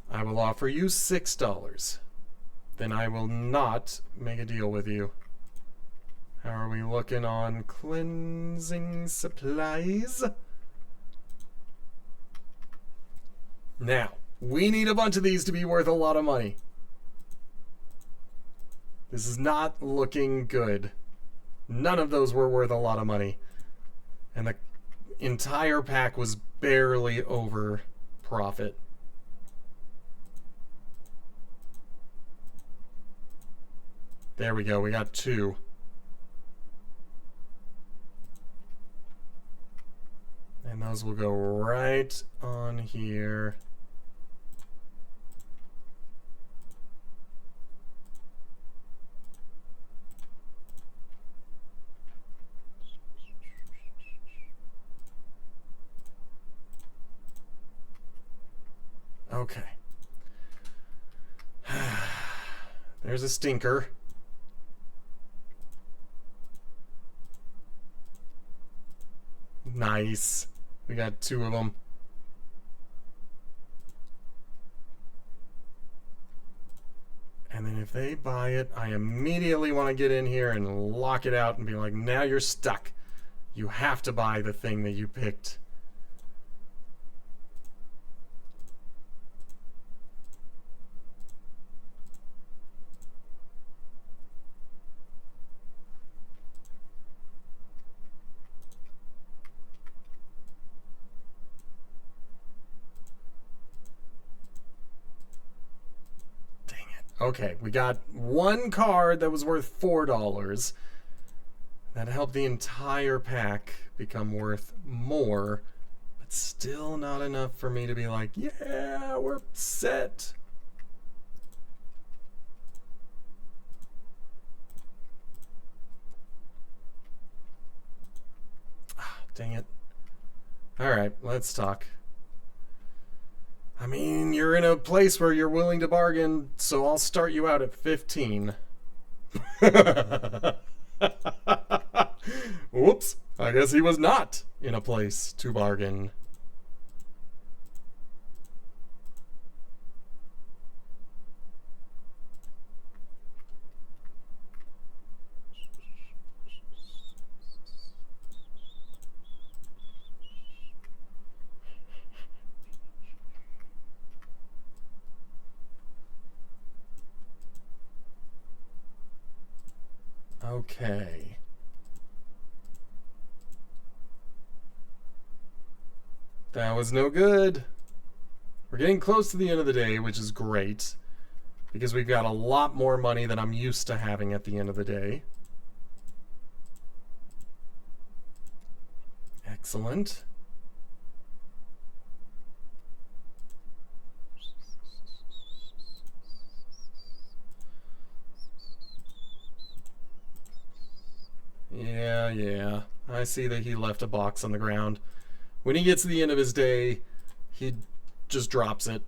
I will offer you $6. Then I will not make a deal with you. How are we looking on cleansing supplies? Now, we need a bunch of these to be worth a lot of money. This is not looking good. None of those were worth a lot of money. And the entire pack was barely over profit. There we go. We got 2. And those will go right on here. Okay. There's a stinker. Nice. We got 2 of them. And then if they buy it, I immediately want to get in here and lock it out and be like, now you're stuck. You have to buy the thing that you picked. Okay, we got 1 card that was worth $4. That helped the entire pack become worth more, but still not enough for me to be like, yeah, we're set. Ah, dang it. Alright, let's talk. I mean, you're in a place where you're willing to bargain, so I'll start you out at 15. Whoops. I guess he was not in a place to bargain. Okay. That was no good. We're getting close to the end of the day, which is great, because we've got a lot more money than I'm used to having at the end of the day. Excellent. Yeah. I see that he left a box on the ground. When he gets to the end of his day, he just drops it.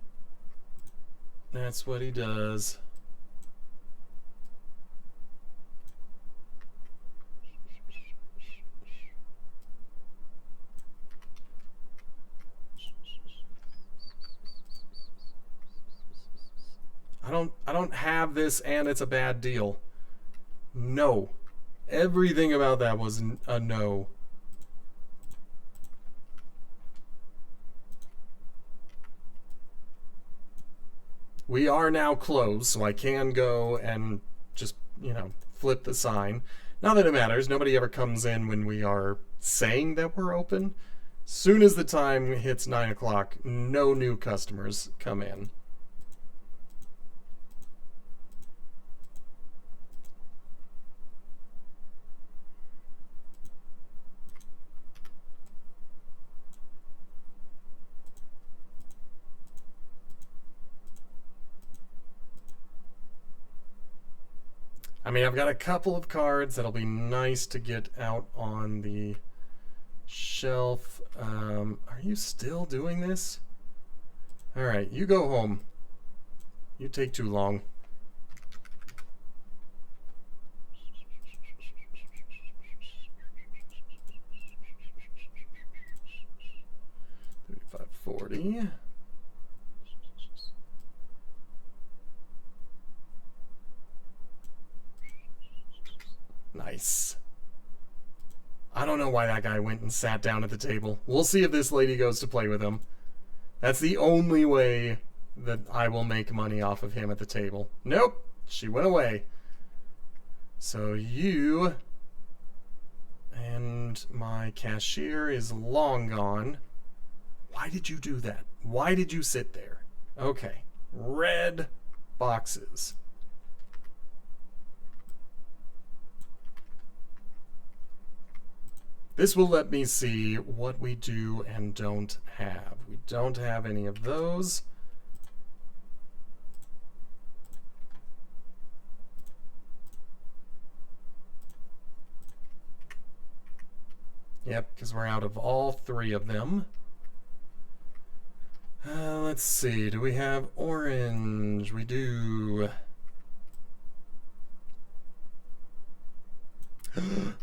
That's what he does. I don't have this and it's a bad deal. No. Everything about that was a no. We are now closed, so I can go and just, flip the sign. Not that it matters. Nobody ever comes in when we are saying that we're open. Soon as the time hits 9 o'clock, no new customers come in. I mean, I've got a couple of cards that'll be nice to get out on the shelf. Are you still doing this? Alright, you go home. You take too long. $35.40. Nice. I don't know why that guy went and sat down at the table. We'll see if this lady goes to play with him. That's the only way that I will make money off of him at the table. Nope. She went away. So you... And my cashier is long gone. Why did you do that? Why did you sit there? Okay. Red boxes. This will let me see what we do and don't have. We don't have any of those. Yep, because we're out of all three of them. Let's see. Do we have orange? We do.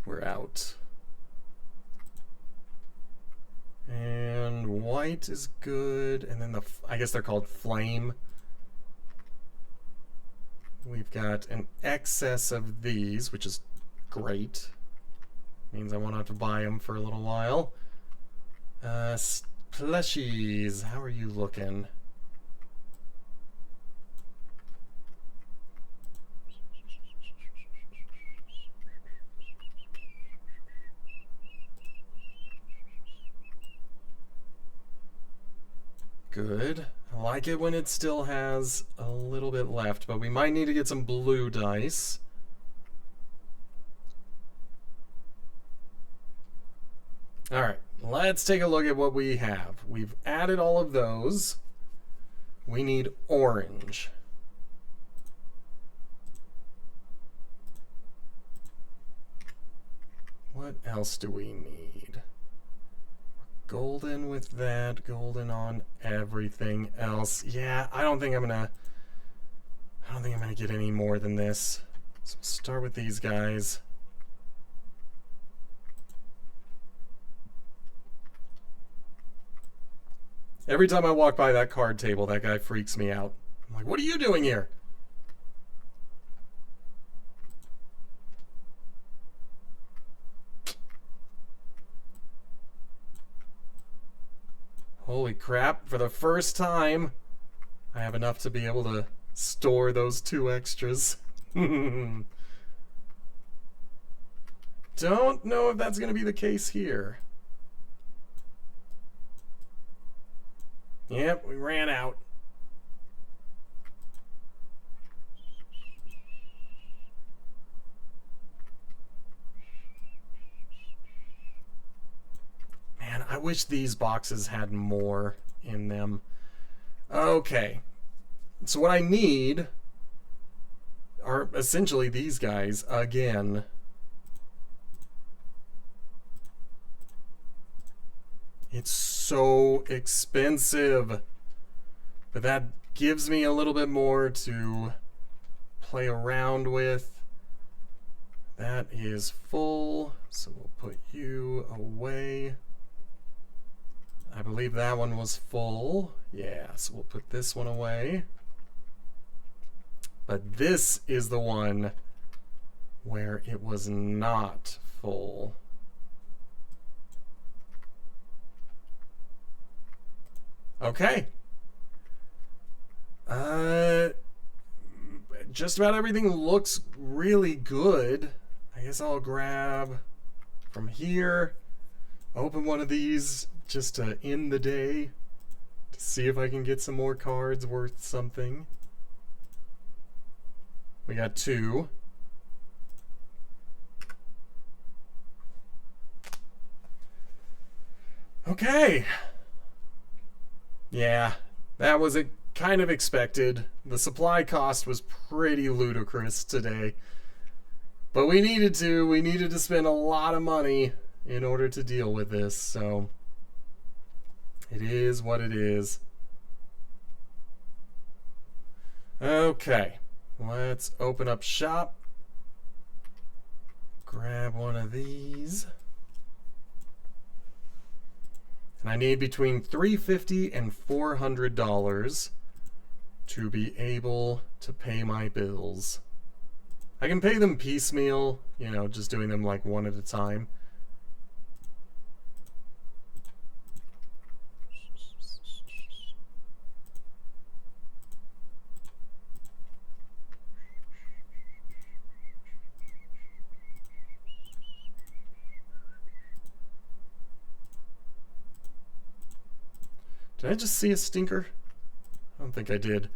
We're out. And white is good. And then I guess they're called flame. We've got an excess of these, which is great. Means I won't have to buy them for a little while. Plushies, how are you looking? Good. I like it when it still has a little bit left, but we might need to get some blue dice. All right, let's take a look at what we have. We've added all of those. We need orange. What else do we need? Golden with that, golden on everything else. Yeah, I don't think I'm gonna get any more than this. So we'll start with these guys. Every time I walk by that card table, that guy freaks me out. I'm like, what are you doing here? Holy crap, for the first time, I have enough to be able to store those 2 extras. Don't know if that's going to be the case here. Yep, we ran out. Man, I wish these boxes had more in them. Okay. So what I need are essentially these guys again. It's so expensive. But that gives me a little bit more to play around with. That is full, so we'll put you away. I believe that one was full. Yeah, so we'll put this one away. But this is the one where it was not full. Okay. Just about everything looks really good. I guess I'll grab from here, open one of these just to end the day, to see if I can get some more cards worth something. We got 2. Okay. Yeah, that was kind of expected. The supply cost was pretty ludicrous today. But we needed to spend a lot of money in order to deal with this, so it is what it is. Okay, let's open up shop. Grab one of these. And I need between $350 and $400 to be able to pay my bills. I can pay them piecemeal, you know, just doing them like one at a time. Did I just see a stinker? I don't think I did.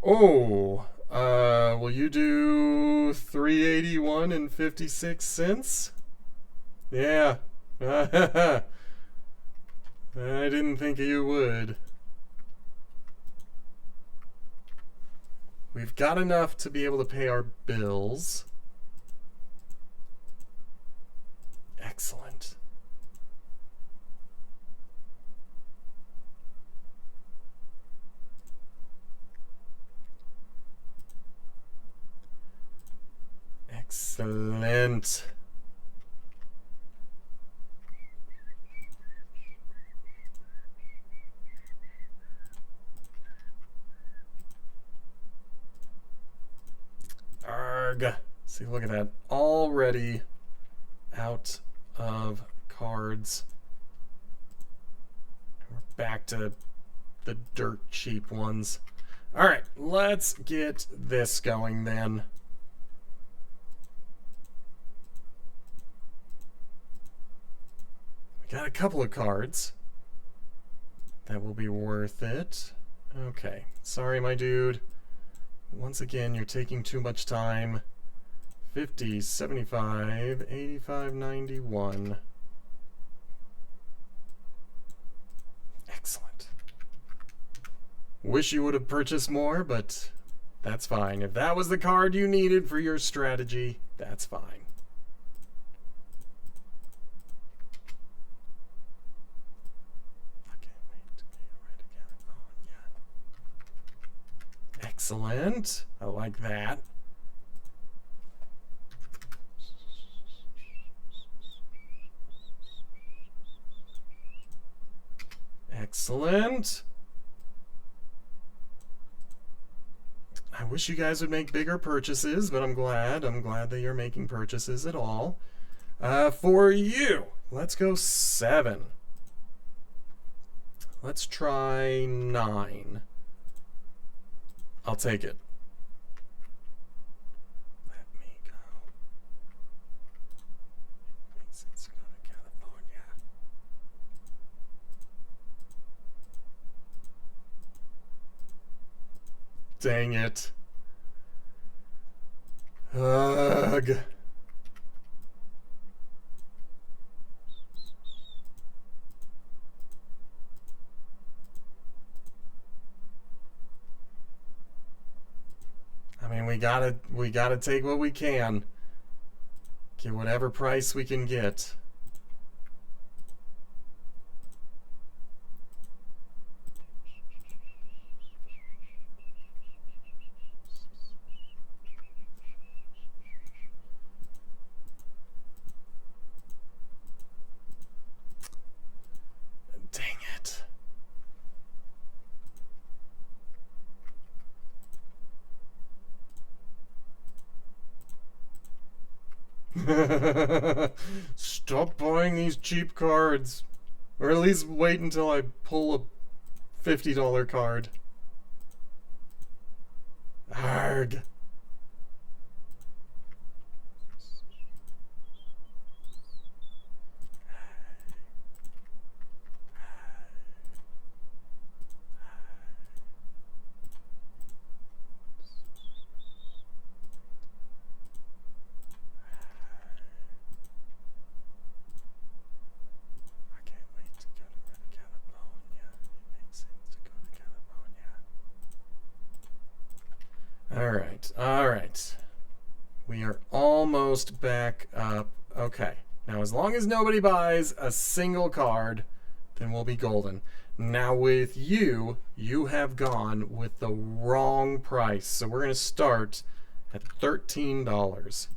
Oh, will you do $381.56? Yeah. I didn't think you would. We've got enough to be able to pay our bills. Excellent. Excellent. Arg. See, look at that. Already out of cards. We're back to the dirt cheap ones. All right, let's get this going then. We got a couple of cards. That will be worth it. Okay, sorry, my dude. Once again, you're taking too much time. 50, 75, 85, 91. Excellent. Wish you would have purchased more, but that's fine. If that was the card you needed for your strategy, that's fine. I can't wait to be ready to get on. Yeah. Excellent. I like that. Excellent. I wish you guys would make bigger purchases, but I'm glad that you're making purchases at all. For you, let's go 7. Let's try 9. I'll take it. Let me go. It makes sense to go to California. Dang it. Ugh. I mean, we gotta take what we can. Get whatever price we can get. Dang it. Stop buying these cheap cards. Or at least wait until I pull a $50 card. Arg. All right. We are almost back up. Okay. Now, as long as nobody buys a single card, then we'll be golden. Now, with you, you have gone with the wrong price. So we're going to start at $13.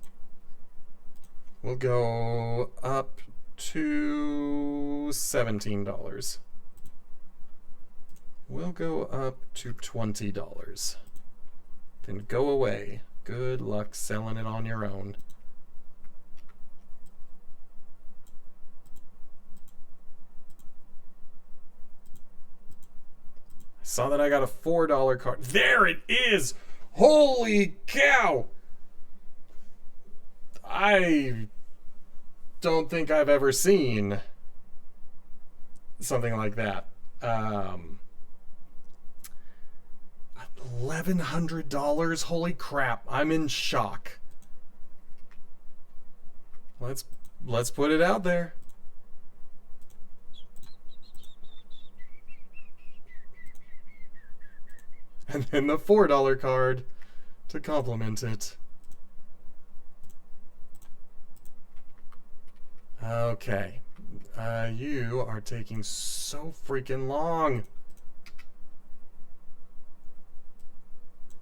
We'll go up to $17. We'll go up to $20. Then go away. Good luck selling it on your own. I saw that I got a $4 card. There it is! Holy cow! I don't think I've ever seen something like that. $1,100? Holy crap, I'm in shock. Let's put it out there. And then the $4 card to complement it. Okay. You are taking so freaking long.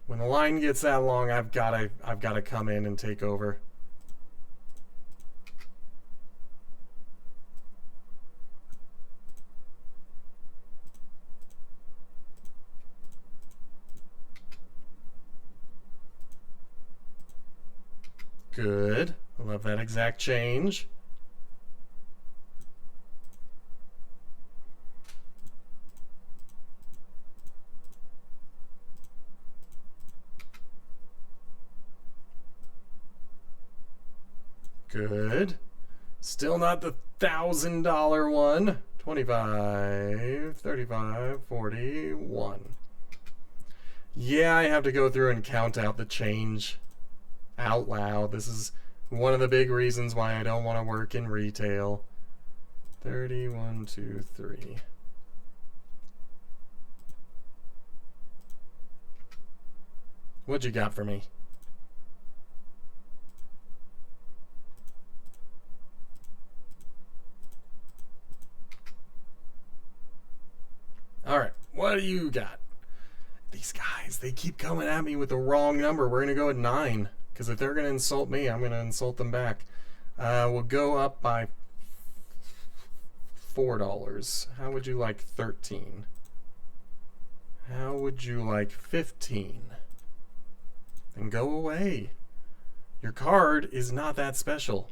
When the line gets that long, I've gotta come in and take over. Good. I love that exact change. Good. Still not the $1,000 one. 25, 35, 41. Yeah, I have to go through and count out the change out loud. This is one of the big reasons why I don't want to work in retail. 31, 2, 3. What you got for me? All right, what do you got? These guys, they keep coming at me with the wrong number. We're going to go at 9, because if they're going to insult me, I'm going to insult them back. We'll go up by $4. How would you like 13? How would you like 15? And go away. Your card is not that special.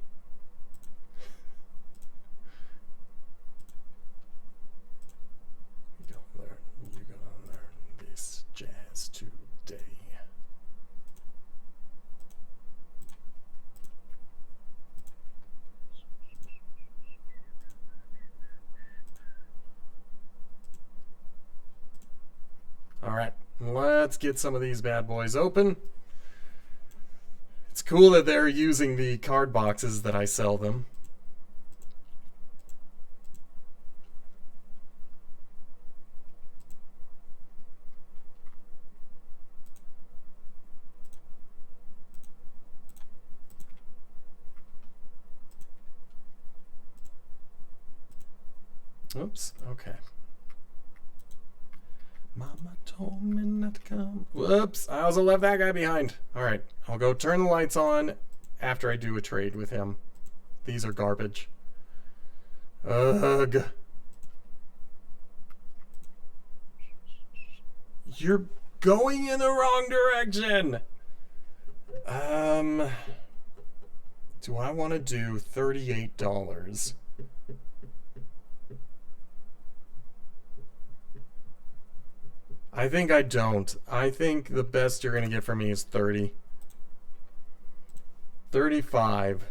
You're gonna learn this jazz today. All right, let's get some of these bad boys open. It's cool that they're using the card boxes that I sell them. Oops, okay. Mama told me not to come. Whoops, I also left that guy behind. All right, I'll go turn the lights on after I do a trade with him. These are garbage. Ugh. You're going in the wrong direction. Do I want to do $38? I think I don't. I think the best you're going to get from me is 30. 35.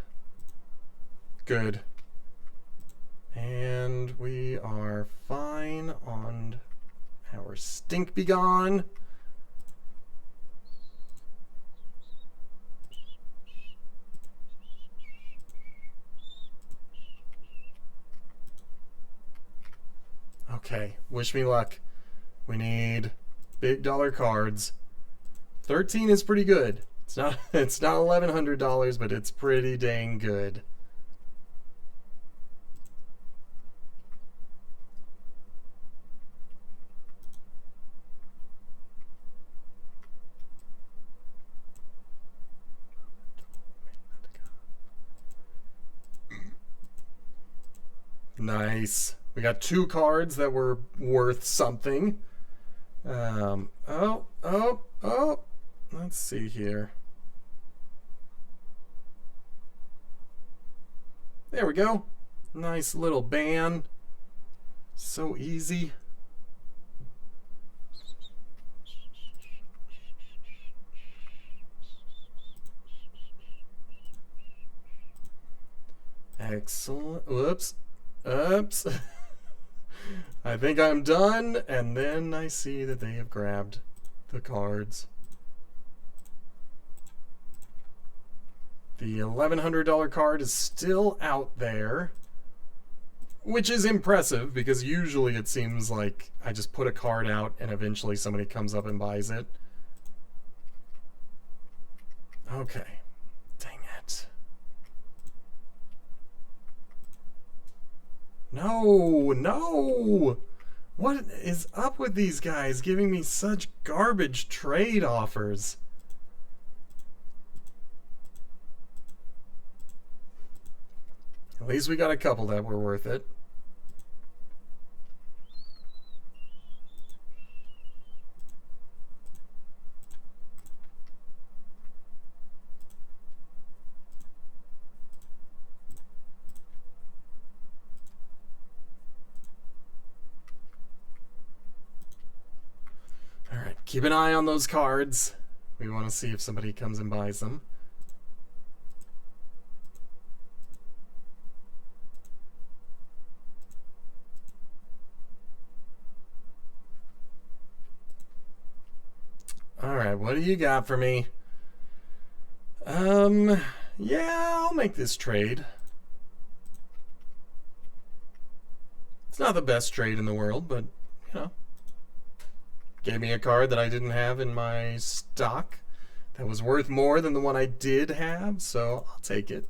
Good. And we are fine on our stink be gone. Okay, wish me luck. We need big dollar cards. 13 is pretty good. It's not $1,100, but it's pretty dang good. Nice. We got 2 cards that were worth something. Oh. Let's see here. There we go. Nice little ban. So easy. Excellent. Whoops. Oops. I think I'm done, and then I see that they have grabbed the cards. The $1,100 card is still out there, which is impressive because usually it seems like I just put a card out and eventually somebody comes up and buys it. Okay. Dang it. No, no! What is up with these guys giving me such garbage trade offers? At least we got a couple that were worth it. Alright, keep an eye on those cards. We want to see if somebody comes and buys them. Alright, what do you got for me? Yeah, I'll make this trade. It's not the best trade in the world, but, you know. Gave me a card that I didn't have in my stock that was worth more than the one I did have, so I'll take it.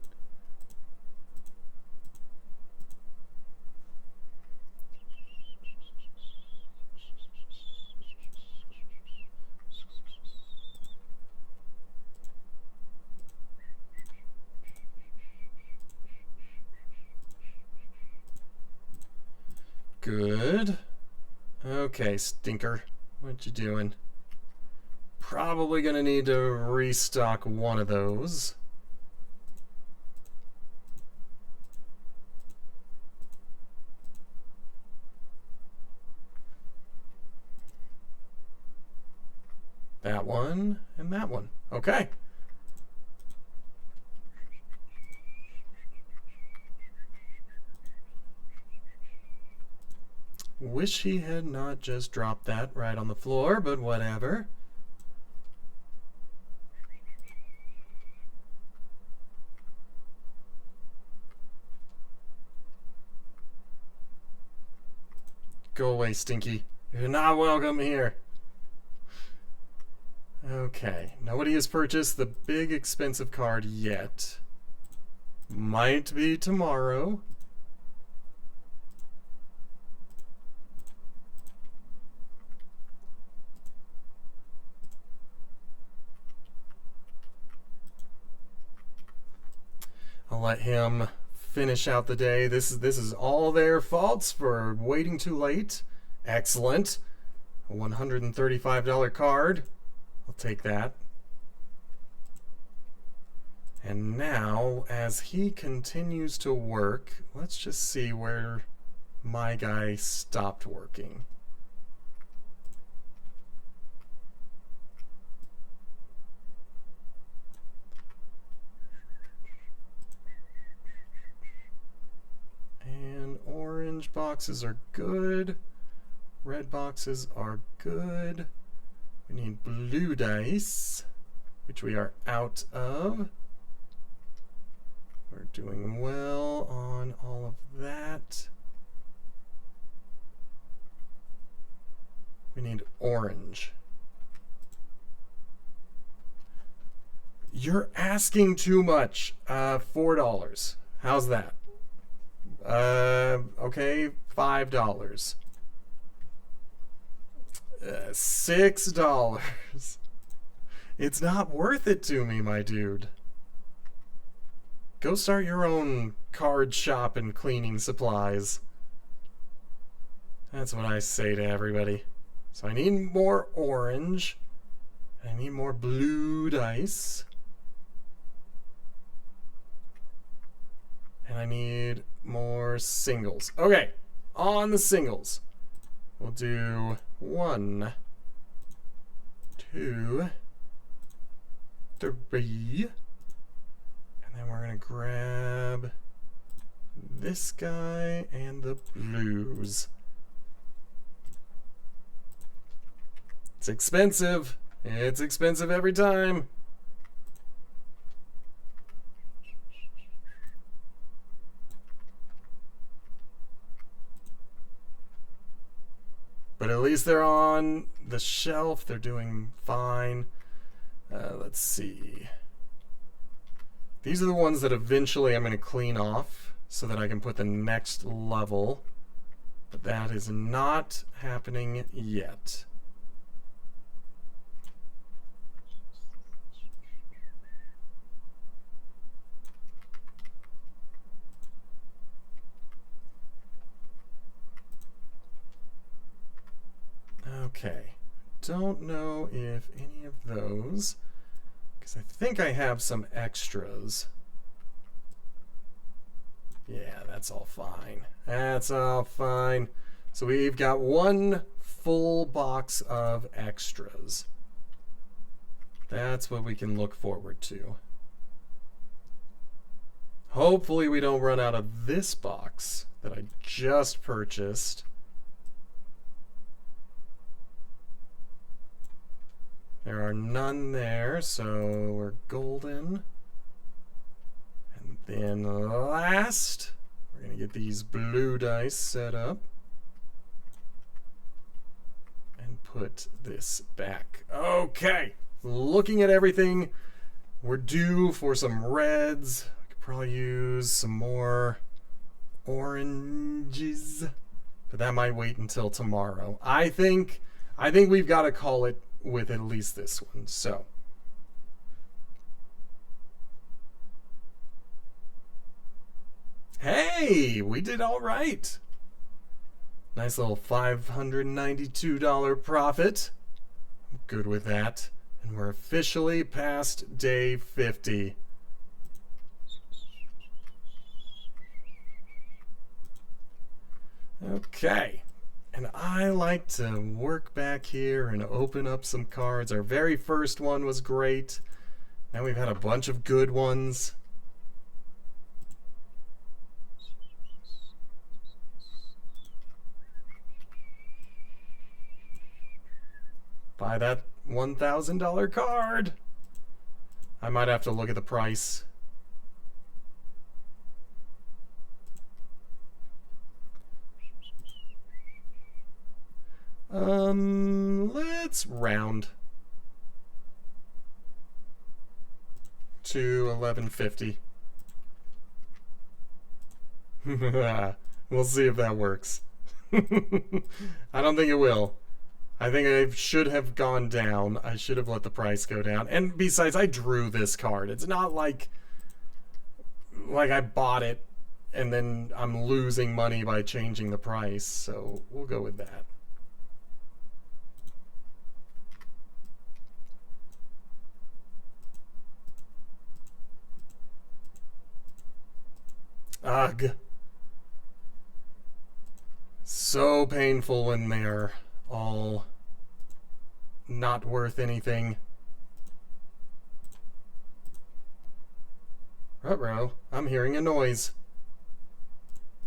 Good. Okay, stinker. What you doing? Probably gonna need to restock one of those. That one and that one. Okay. Wish he had not just dropped that right on the floor, but whatever. Go away, Stinky. You're not welcome here. Okay, nobody has purchased the big expensive card yet. Might be tomorrow. I'll let him finish out the day. This is all their faults for waiting too late. Excellent. A $135 card. I'll take that. And now, as he continues to work, let's just see where my guy stopped working. And orange boxes are good. Red boxes are good. We need blue dice, which we are out of. We're doing well on all of that. We need orange. You're asking too much. $4. How's that? Okay, $5. $6. It's not worth it to me, my dude. Go start your own card shop and cleaning supplies. That's what I say to everybody. So I need more orange. I need more blue dice. And I need more singles. Okay, on the singles. We'll do 1, 2, 3. And then we're going to grab this guy and the blues. It's expensive. It's expensive every time. But at least they're on the shelf. They're doing fine. Let's see. These are the ones that eventually I'm going to clean off so that I can put the next level. But that is not happening yet. Okay. Don't know if any of those, because I think I have some extras. Yeah, that's all fine. That's all fine. So we've got one full box of extras. That's what we can look forward to. Hopefully we don't run out of this box that I just purchased. There are none there, so we're golden. And then last, we're going to get these blue dice set up. And put this back. Okay, looking at everything, we're due for some reds. We could probably use some more oranges. But that might wait until tomorrow. I think we've got to call it with at least this one. So hey, we did all right. Nice little $592 profit. I'm good with that. And we're officially past day 50. Okay. And I like to work back here and open up some cards. Our very first one was great. Now we've had a bunch of good ones. Buy that $1,000 card. I might have to look at the price. Let's round to 1150. We'll see if that works. I don't think it will. I think I should have gone down. I should have let the price go down. And besides, I drew this card. It's not like I bought it and then I'm losing money by changing the price. So we'll go with that. Ugh. So painful when they're all not worth anything. Ruh-roh, I'm hearing a noise.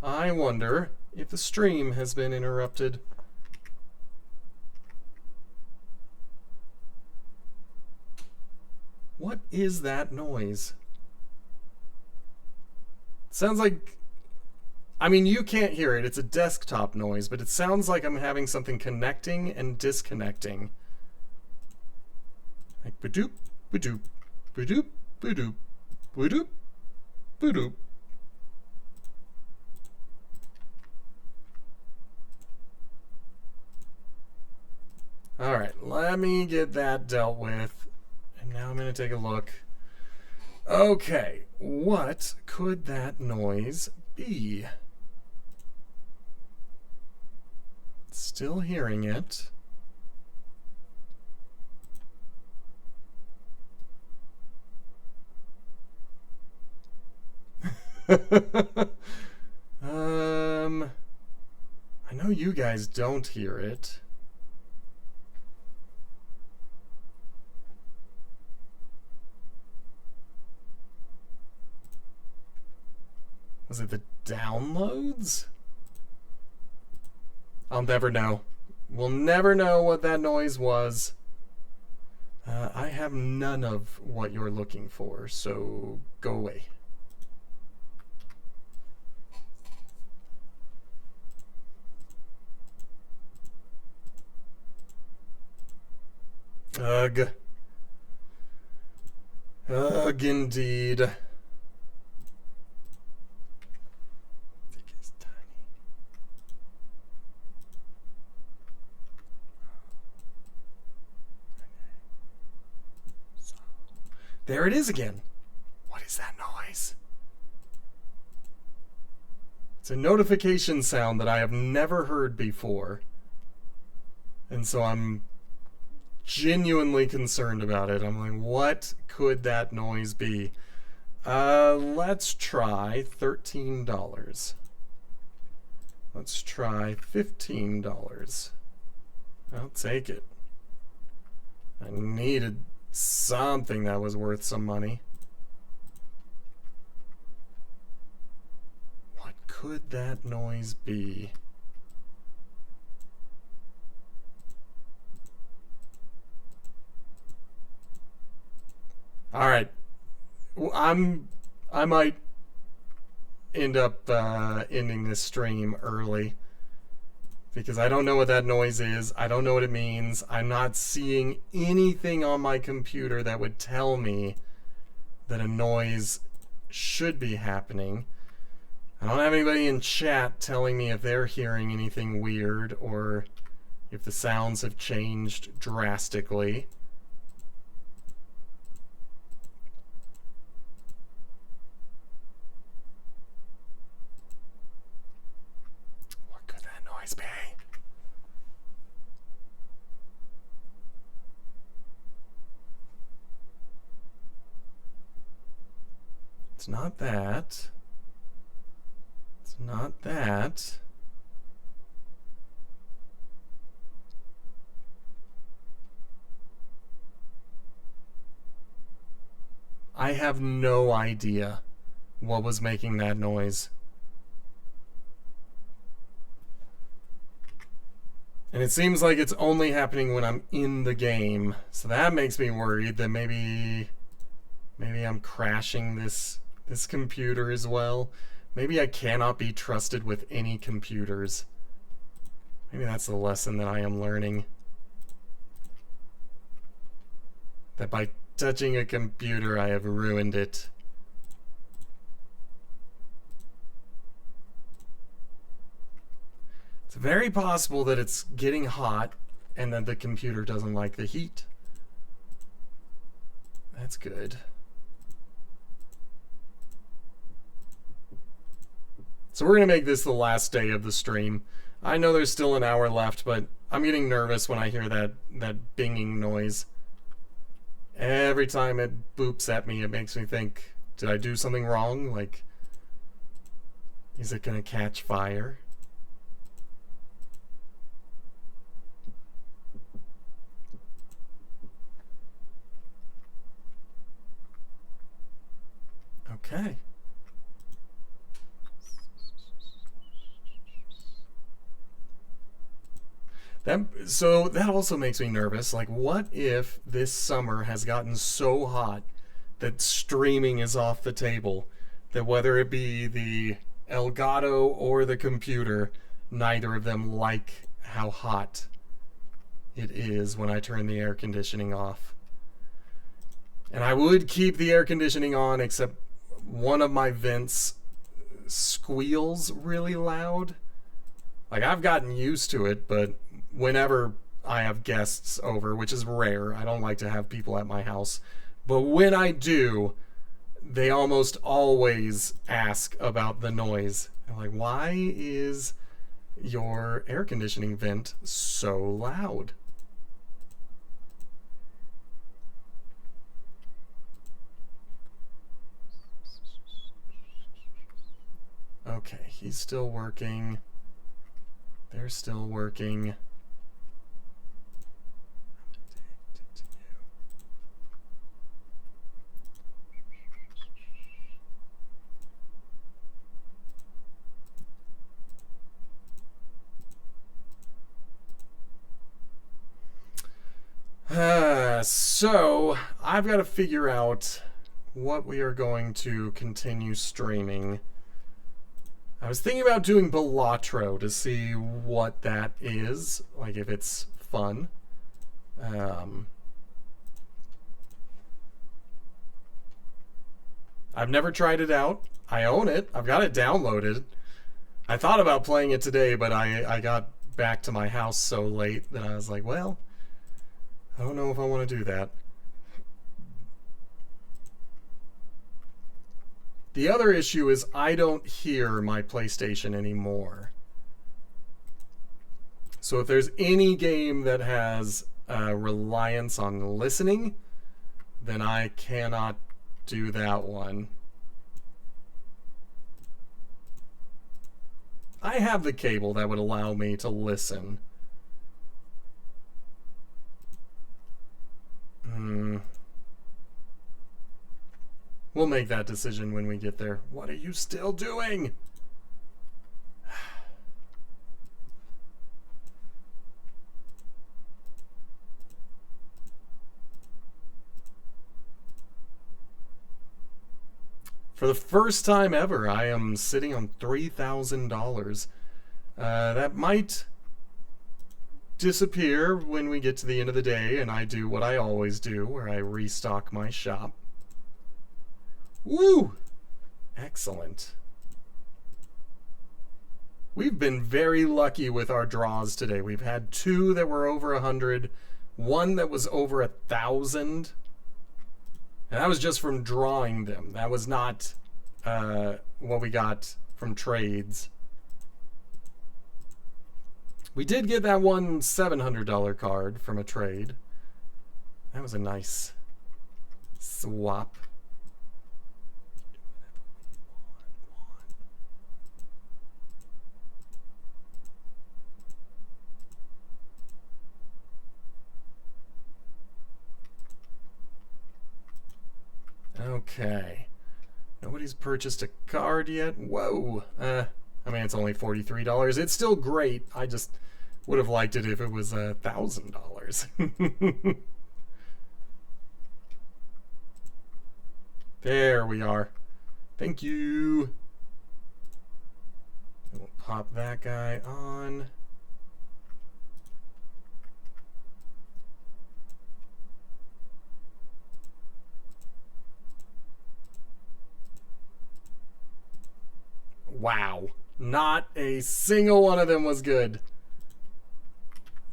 I wonder if the stream has been interrupted. What is that noise? Sounds like, I mean, you can't hear it. It's a desktop noise, but it sounds like I'm having something connecting and disconnecting. Like ba-doop, ba-doop, ba-doop, ba-doop, ba-doop, ba-doop. All right, let me get that dealt with. And now I'm going to take a look. Okay, what could that noise be? Still hearing it. I know you guys don't hear it. Was it the downloads? I'll never know. We'll never know what that noise was. I have none of what you're looking for, so go away. Ugh. Ugh, indeed. I think he's tiny. So, there it is again. What is that noise? It's a notification sound that I have never heard before. And so I'm genuinely concerned about it. I'm like, what could that noise be? Let's try $13. Let's try $15. I'll take it. I needed something that was worth some money. What could that noise be? All right, I might end up ending this stream early because I don't know what that noise is. I don't know what it means. I'm not seeing anything on my computer that would tell me that a noise should be happening. I don't have anybody in chat telling me if they're hearing anything weird or if the sounds have changed drastically. Be. It's not that. It's not that. I have no idea what was making that noise. And it seems like it's only happening when I'm in the game. So that makes me worried that maybe I'm crashing this computer as well. Maybe I cannot be trusted with any computers. Maybe that's the lesson that I am learning. That by touching a computer, I have ruined it. It's very possible that it's getting hot and that the computer doesn't like the heat. That's good. So we're going to make this the last day of the stream. I know there's still an hour left, but I'm getting nervous when I hear that binging noise. Every time it boops at me, it makes me think, did I do something wrong? Like, is it going to catch fire? Okay. So that also makes me nervous. Like, what if this summer has gotten so hot that streaming is off the table? That whether it be the Elgato or the computer, neither of them like how hot it is when I turn the air conditioning off. And I would keep the air conditioning on, except one of my vents squeals really loud. Like, I've gotten used to it, but whenever I have guests over, which is rare, I don't like to have people at my house, but when I do, they almost always ask about the noise. They're like, why is your air conditioning vent so loud? Okay, he's still working. They're still working. So I've got to figure out what we are going to continue streaming. I was thinking about doing Balatro to see what that is, like if it's fun. I've never tried it out. I own it. I've got it downloaded. I thought about playing it today, but I got back to my house so late that I was like, well, I don't know if I want to do that. The other issue is I don't hear my PlayStation anymore. So if there's any game that has reliance on listening, then I cannot do that one. I have the cable that would allow me to listen. We'll make that decision when we get there. What are you still doing? For the first time ever, I am sitting on $3,000. That might disappear when we get to the end of the day and I do what I always do, where I restock my shop. Woo! Excellent. We've been very lucky with our draws today. We've had 2 that were over 100, 1 that was over 1,000. And that was just from drawing them. That was not what we got from trades. We did get that one $700 card from a trade. That was a nice swap. Okay. Nobody's purchased a card yet. Whoa. I mean, it's only $43. It's still great. I just would have liked it if it was $1,000. There we are. Thank you. We'll pop that guy on. Wow. Not a single one of them was good.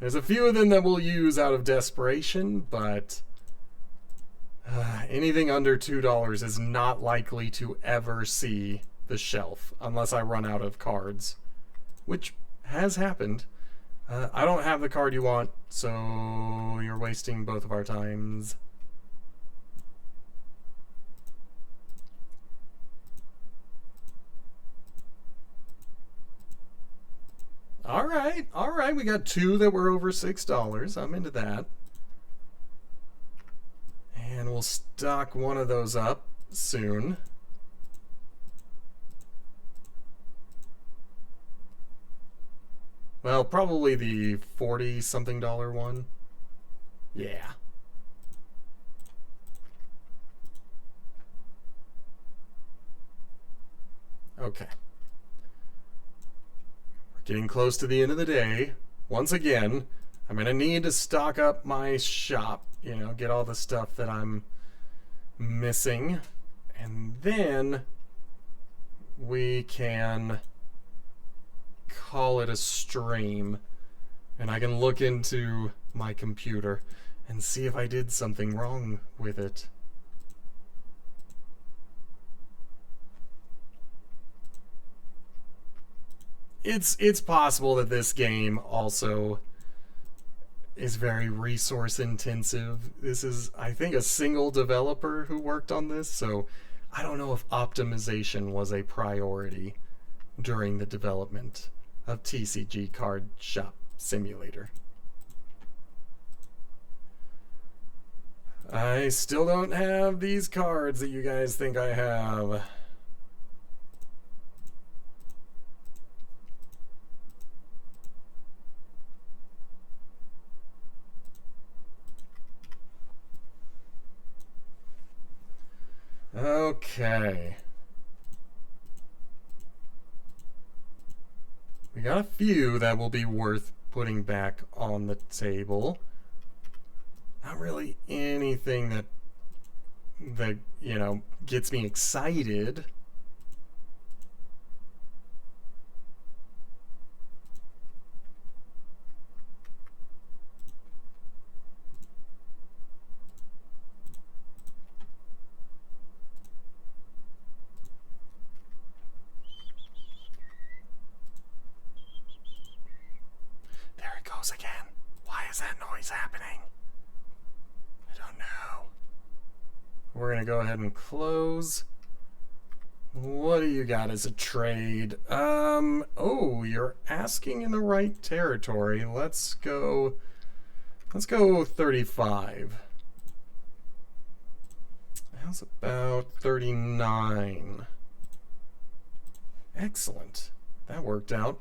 There's a few of them that we'll use out of desperation, but anything under $2 is not likely to ever see the shelf unless I run out of cards, which has happened. I don't have the card you want, so you're wasting both of our times. All right, we got 2 that were over $6. I'm into that. And we'll stock one of those up soon. Well, probably the $40-something one. Yeah. Okay. Getting close to the end of the day. Once again, I'm going to need to stock up my shop, you know, get all the stuff that I'm missing. And then we can call it a stream. And I can look into my computer and see if I did something wrong with it. It's possible that this game also is very resource intensive. This is, I think, a single developer who worked on this, so I don't know if optimization was a priority during the development of TCG Card Shop Simulator. I still don't have these cards that you guys think I have. Okay. We got a few that will be worth putting back on the table. Not really anything that that, you know, gets me excited. There it goes again. Why is that noise happening? I don't know. We're going to go ahead and close. What do you got as a trade? Oh, you're asking in the right territory. Let's go 35. How's about 39? Excellent. That worked out.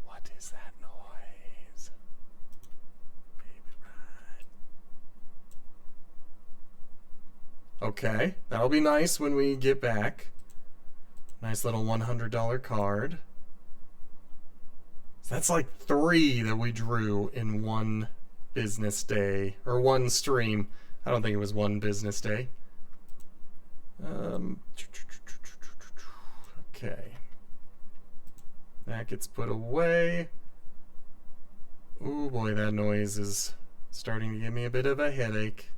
What is that noise? Baby ride. Okay, that'll be nice when we get back. Nice little $100 card. So that's like 3 that we drew in one business day, or one stream. I don't think it was one business day. Okay. That gets put away. Oh boy, that noise is starting to give me a bit of a headache.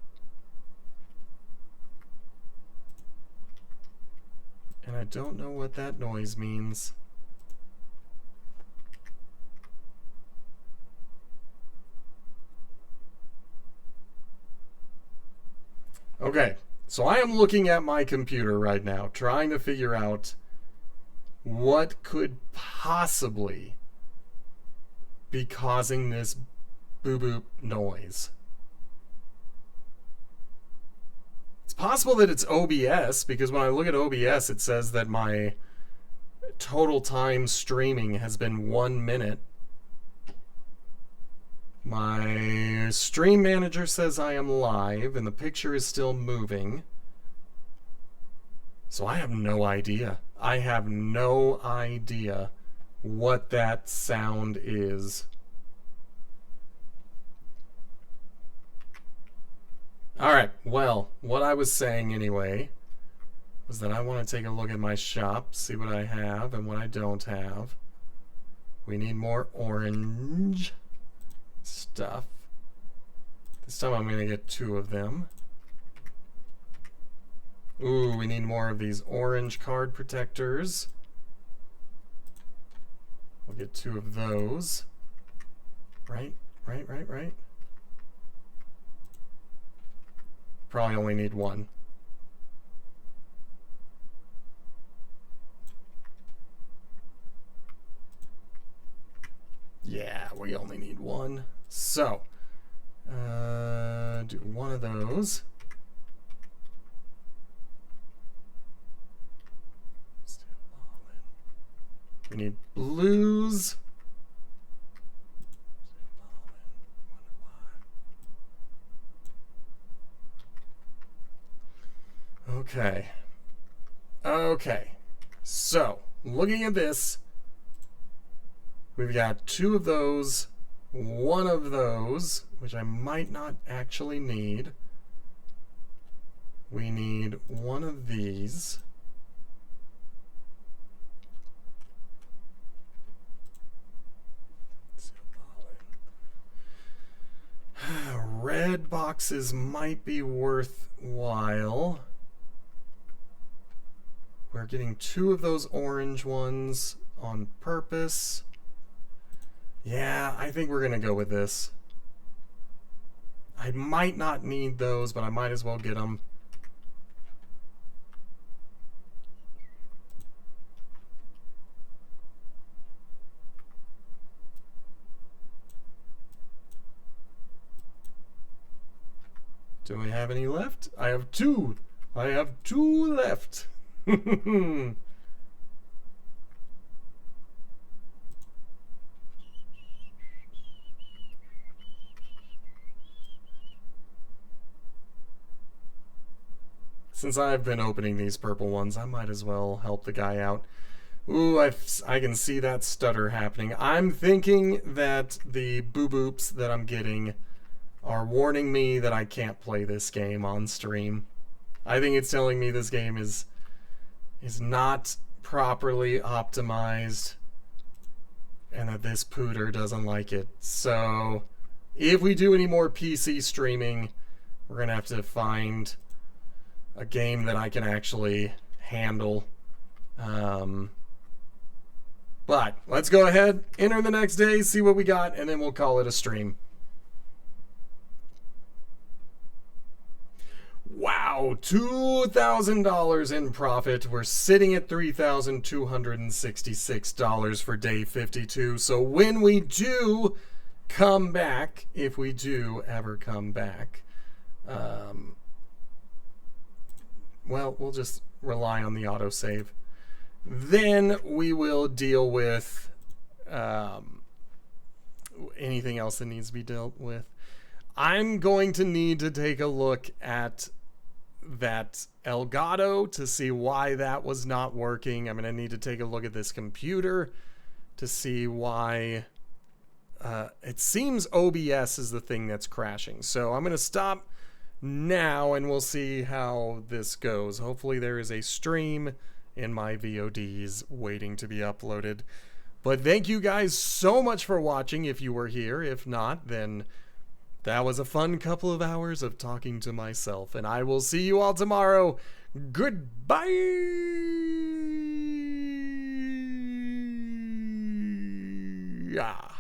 And I don't know what that noise means. Okay, so I am looking at my computer right now, trying to figure out what could possibly be causing this boop-boop noise. It's possible that it's OBS, because when I look at OBS, it says that my total time streaming has been 1 minute. My stream manager says I am live, and the picture is still moving. So I have no idea. I have no idea what that sound is. Alright, well, what I was saying anyway was that I want to take a look at my shop, see what I have and what I don't have. We need more orange stuff. This time I'm going to get 2 of them. Ooh, we need more of these orange card protectors. We'll get 2 of those. Right. Probably only need 1. Yeah, we only need 1. So, do 1 of those. We need blues. Okay. Okay. So, looking at this, we've got 2 of those, 1 of those, which I might not actually need. We need 1 of these. Red boxes might be worthwhile. We're getting 2 of those orange ones on purpose. Yeah, I think we're going to go with this. I might not need those, but I might as well get them. Do we have any left? I have 2. I have 2 left. Since I've been opening these purple ones, I might as well help the guy out. Ooh, I can see that stutter happening. I'm thinking that the boo-boops that I'm getting are warning me that I can't play this game on stream. I think it's telling me this game is not properly optimized and that this pooter doesn't like it. So if we do any more PC streaming, we're gonna have to find a game that I can actually handle. But let's go ahead, enter the next day, see what we got, and then we'll call it a stream. Wow, $2,000 in profit. We're sitting at $3,266 for day 52. So when we do come back, if we do ever come back, well, we'll just rely on the autosave. Then we will deal with anything else that needs to be dealt with. I'm going to need to take a look at that Elgato to see why that was not working. I'm going to need to take a look at this computer to see why it seems OBS is the thing that's crashing. So I'm going to stop now and we'll see how this goes. Hopefully there is a stream in my VODs waiting to be uploaded. But thank you guys so much for watching if you were here. If not, then that was a fun couple of hours of talking to myself. And I will see you all tomorrow. Goodbye. Yeah.